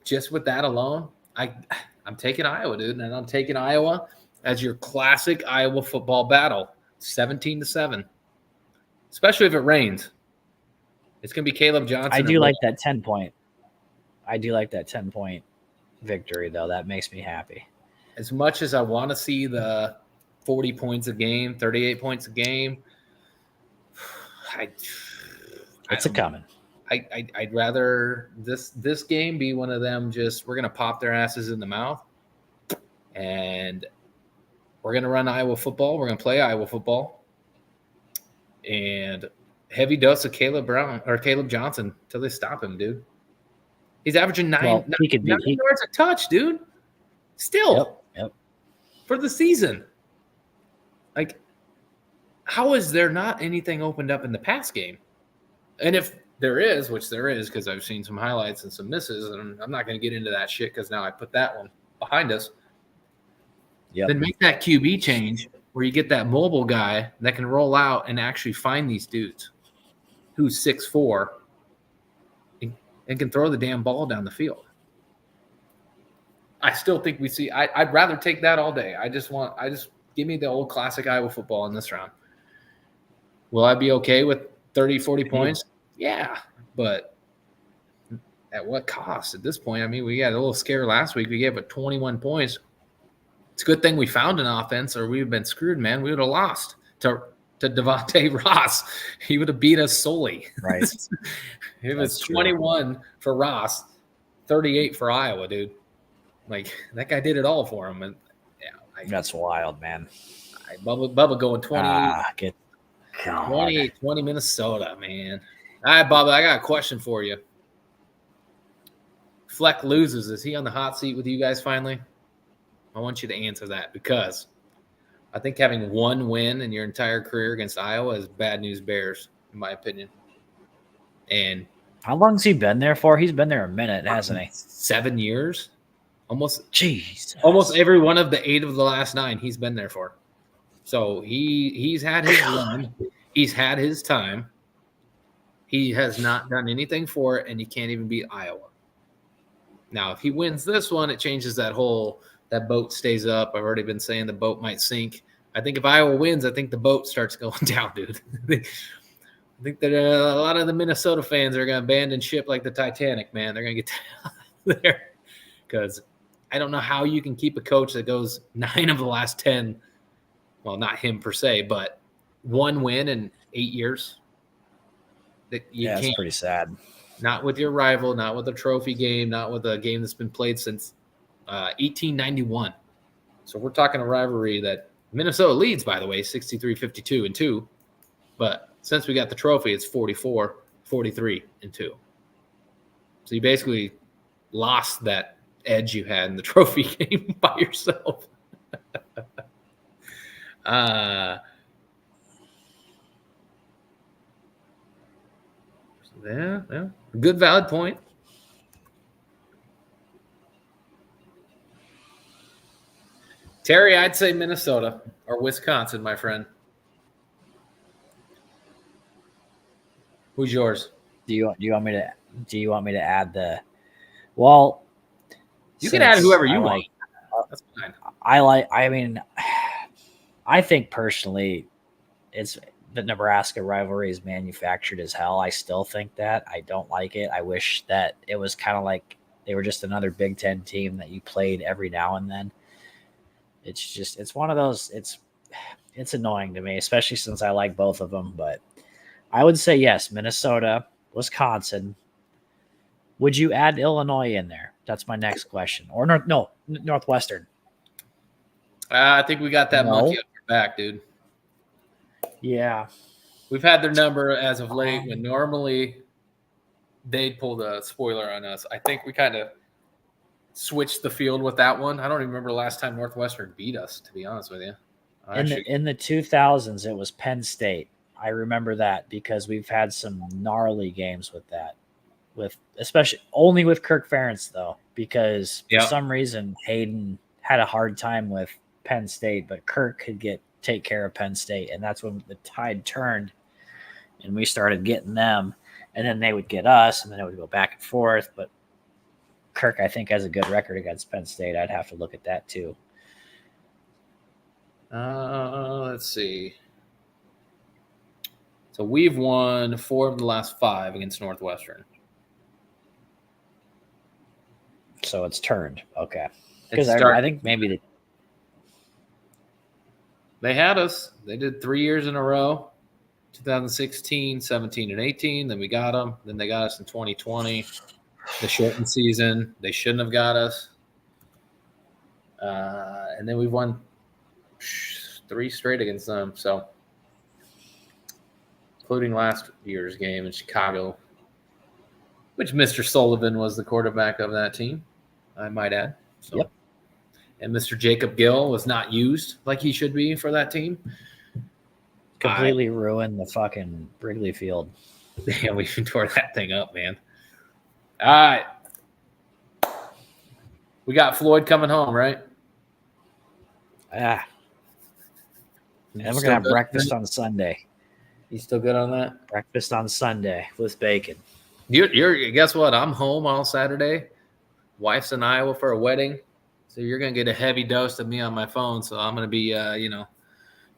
just with that alone, I'm taking Iowa, dude, and I'm taking Iowa as your classic Iowa football battle, 17-7. Especially if it rains. It's gonna be Caleb Johnson. I and do like Will. that 10-point. I do like that 10-point victory though. That makes me happy. As much as I want to see the 40 points a game, 38 points a game, It's a coming. I'd rather this game be one of them. Just we're gonna pop their asses in the mouth, and we're gonna run Iowa football. We're gonna play Iowa football, and heavy dose of Caleb Johnson till they stop him, dude. He's averaging 9 He could be. yards a touch, dude. Still Yep. for the season. Like, how is there not anything opened up in the pass game? And if there is, which there is, because I've seen some highlights and some misses, and I'm not going to get into that shit because now I put that one behind us. Yep. then make that QB change where you get that mobile guy that can roll out and actually find these dudes who's 6'4" and can throw the damn ball down the field. I still think we see. I'd rather take that all day. I just give me the old classic Iowa football in this round. Will I be okay with 30, 40 points? Yeah, but at what cost at this point? I mean, we got a little scare last week. We gave it 21 points. It's a good thing we found an offense, or we'd been screwed, man. We would have lost to Devontae Ross. He would have beat us solely. Right. It was 21 for Ross, 38 for Iowa, dude. Like, that guy did it all for him. And yeah, That's wild, man. Bubba going 28, 20 Minnesota, man. All right, Bubba, I got a question for you. Fleck loses. Is he on the hot seat with you guys finally? I want you to answer that, because I think having one win in your entire career against Iowa is bad news bears, in my opinion. And How long's he been there for? He's been there a minute, hasn't he? 7 years. Jeez. Almost every one of the 8 of the last 9 he's been there for. So he's had his run. He's had his time. He has not done anything for it, and he can't even beat Iowa. Now, if he wins this one, it changes that boat stays up. I've already been saying the boat might sink. I think if Iowa wins, I think the boat starts going down, dude. I think that a lot of the Minnesota fans are going to abandon ship like the Titanic, man. They're going to get there, because I don't know how you can keep a coach that goes 9 of the last 10. Well, not him per se, but 1 win in 8 years. Yeah, it's pretty sad. Not with your rival, not with a trophy game, not with a game that's been played since 1891. So we're talking a rivalry that Minnesota leads, by the way, 63-52-2. But since we got the trophy, it's 44-43-2. So you basically lost that edge you had in the trophy game by yourself. Yeah. Good valid point. Terry, I'd say Minnesota or Wisconsin, my friend. Who's yours? Do you want me to add the? Well, You can add whoever you want. That's fine. I think personally, it's the Nebraska rivalry is manufactured as hell. I still think that. I don't like it. I wish that it was kind of like they were just another Big Ten team that you played every now and then. It's one of those. It's annoying to me, especially since I like both of them. But I would say yes, Minnesota, Wisconsin. Would you add Illinois in there? That's my next question. Or Northwestern. I think we got that monkey up your back, dude. Yeah. We've had their number as of late, when normally they'd pull the spoiler on us. I think we kind of switched the field with that one. I don't even remember the last time Northwestern beat us, to be honest with you. In the 2000s, it was Penn State. I remember that because we've had some gnarly games with that. Especially only with Kirk Ferentz, though, because for some reason Hayden had a hard time with Penn State, but Kirk could take care of Penn State, and that's when the tide turned, and we started getting them, and then they would get us, and then it would go back and forth. But Kirk, I think, has a good record against Penn State. I'd have to look at that too. Let's see. So we've won 4 of the last 5 against Northwestern. So it's turned. Okay. Because I think maybe they had us. They did 3 years in a row, 2016, 17, and 18. Then we got them. Then they got us in 2020, the shortened season. They shouldn't have got us. And then we've won 3 straight against them. So, including last year's game in Chicago, which Mr. Sullivan was the quarterback of that team, I might add. So. Yep. And Mr. Jacob Gill was not used like he should be for that team. Completely ruined the fucking Wrigley Field. Yeah, we tore that thing up, man. All right. We got Floyd coming home, right? Ah, You and we're still gonna have good? breakfast on Sunday. You still good on that? Breakfast on Sunday with bacon. You're guess what? I'm home on Saturday. Wife's in Iowa for a wedding, so you're gonna get a heavy dose of me on my phone. So I'm gonna be,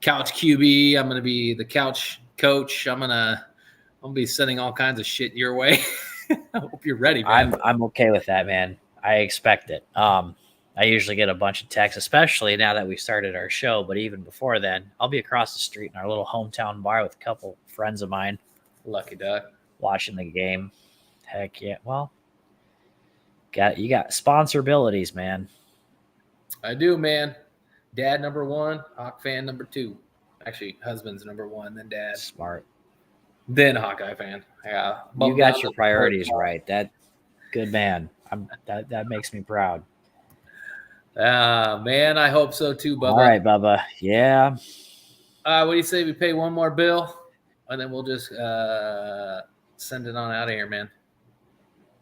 couch QB. I'm gonna be the couch coach. I'm gonna be sending all kinds of shit your way. I hope you're ready, man. I'm okay with that, man. I expect it. I usually get a bunch of texts, especially now that we started our show. But even before then, I'll be across the street in our little hometown bar with a couple friends of mine Lucky duck. watching the game. Heck yeah! Well, you got sponsorabilities, man. I do, man. Dad number 1, Hawk fan number 2. Actually, husband's number 1, then dad, Smart. then Hawkeye fan. Yeah, You got your priorities right. That good man. That makes me proud. Man, I hope so too, Bubba. All right, Bubba. Yeah. What do you say we pay one more bill, and then we'll just send it on out of here, man.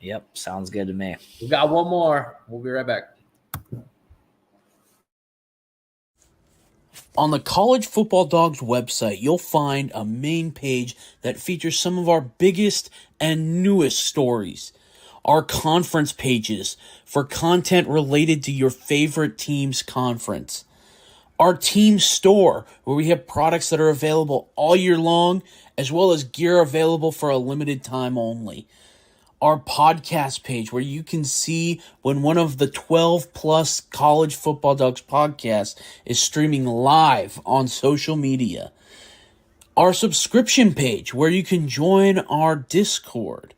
Yep. Sounds good to me. We got one more. We'll be right back. On the College Football Dogs website, you'll find a main page that features some of our biggest and newest stories. Our conference pages for content related to your favorite team's conference. Our team store, where we have products that are available all year long, as well as gear available for a limited time only. Our podcast page, where you can see when one of the 12 plus College Football Dogs podcasts is streaming live on social media. Our subscription page, where you can join our Discord.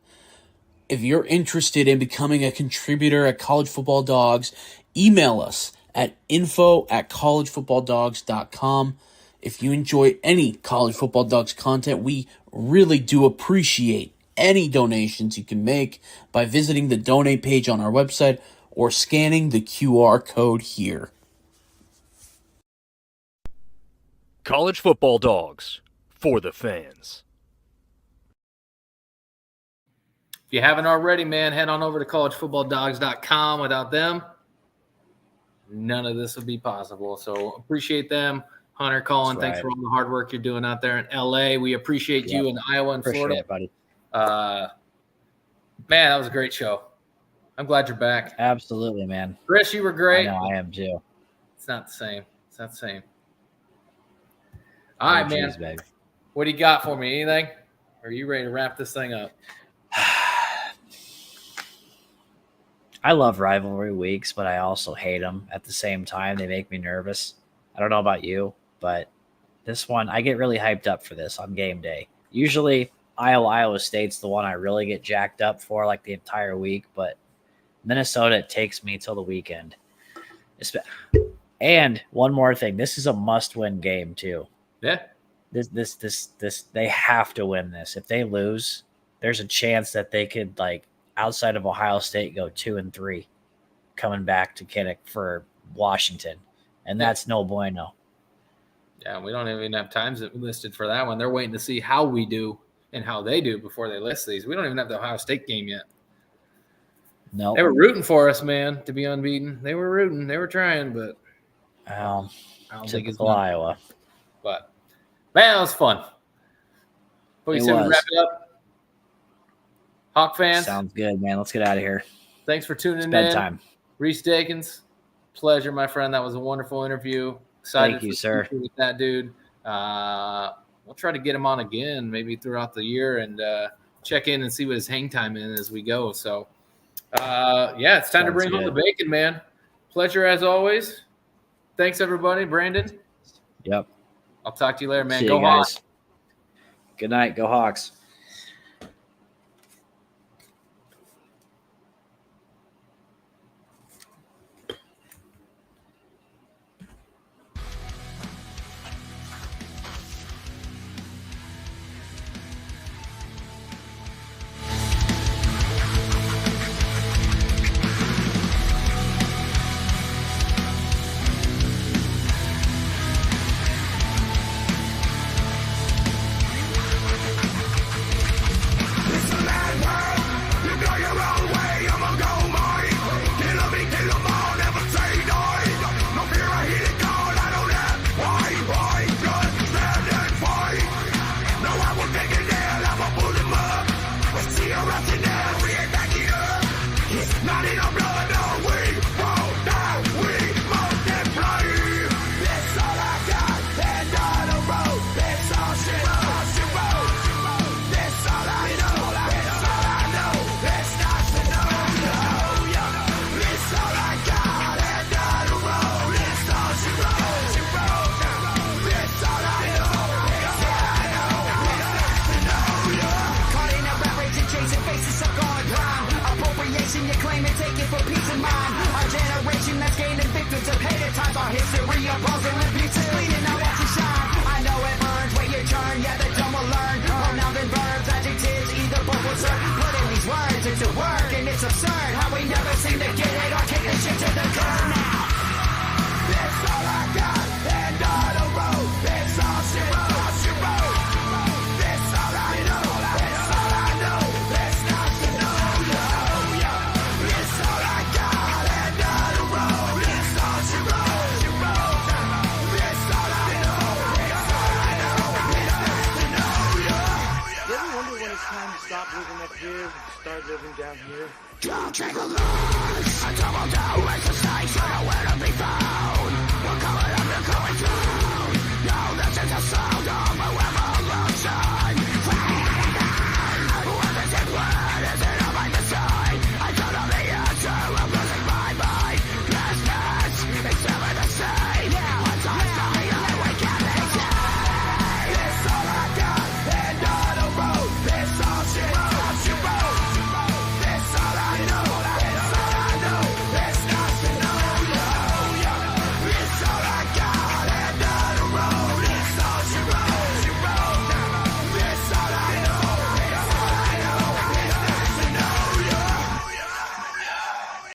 If you're interested in becoming a contributor at College Football Dogs, email us at info@collegefootballdogs.com. If you enjoy any College Football Dogs content, we really do appreciate any donations you can make by visiting the donate page on our website or scanning the QR code here. College Football Dogs, for the fans. If you haven't already, man, head on over to collegefootballdogs.com. Without them, none of this would be possible. So appreciate them. Hunter, Colin, thanks for all the hard work you're doing out there in LA. We appreciate you in Iowa and Appreciate Florida. it, buddy. Man, that was a great show. I'm glad you're back. Absolutely, man. Chris, you were great. I know, I am too. It's not the same. It's not the same. All right, man. Geez, baby. What do you got for me? Anything? Or are you ready to wrap this thing up? I love rivalry weeks, but I also hate them at the same time. They make me nervous. I don't know about you, but this one, I get really hyped up for this on game day. Usually, Iowa State's the one I really get jacked up for like the entire week, but Minnesota, it takes me till the weekend. And one more thing, this is a must-win game too. Yeah. This they have to win this. If they lose, there's a chance that they could, like, outside of Ohio State, go 2-3 coming back to Kinnick for Washington. And that's no bueno. Yeah, we don't even have times listed for that one. They're waiting to see how we do and how they do before they list these. We don't even have the Ohio State game yet. No. They were rooting for us, man, to be unbeaten. They were rooting. They were trying, but I don't think it's Typical Iowa. But, man, it was fun. What do you It say we was. wrap it up? Hawk fans, Sounds good, man. Let's get out of here. thanks for tuning It's in. bedtime. Rhys Dakin, pleasure, my friend. That was a wonderful interview. Excited Thank you, for sir. speaking with that dude. We'll try to get him on again, maybe throughout the year, and check in and see what his hang time is as we go. So, yeah, it's time to Sounds bring home the good. bacon, man. Pleasure as always. Thanks, everybody. Brandon, Yep. I'll talk to you later, man. See Go you guys. Hawks. Good night. Go Hawks. living down here. Don't take a loss. I double down with the stakes. You know where to be found.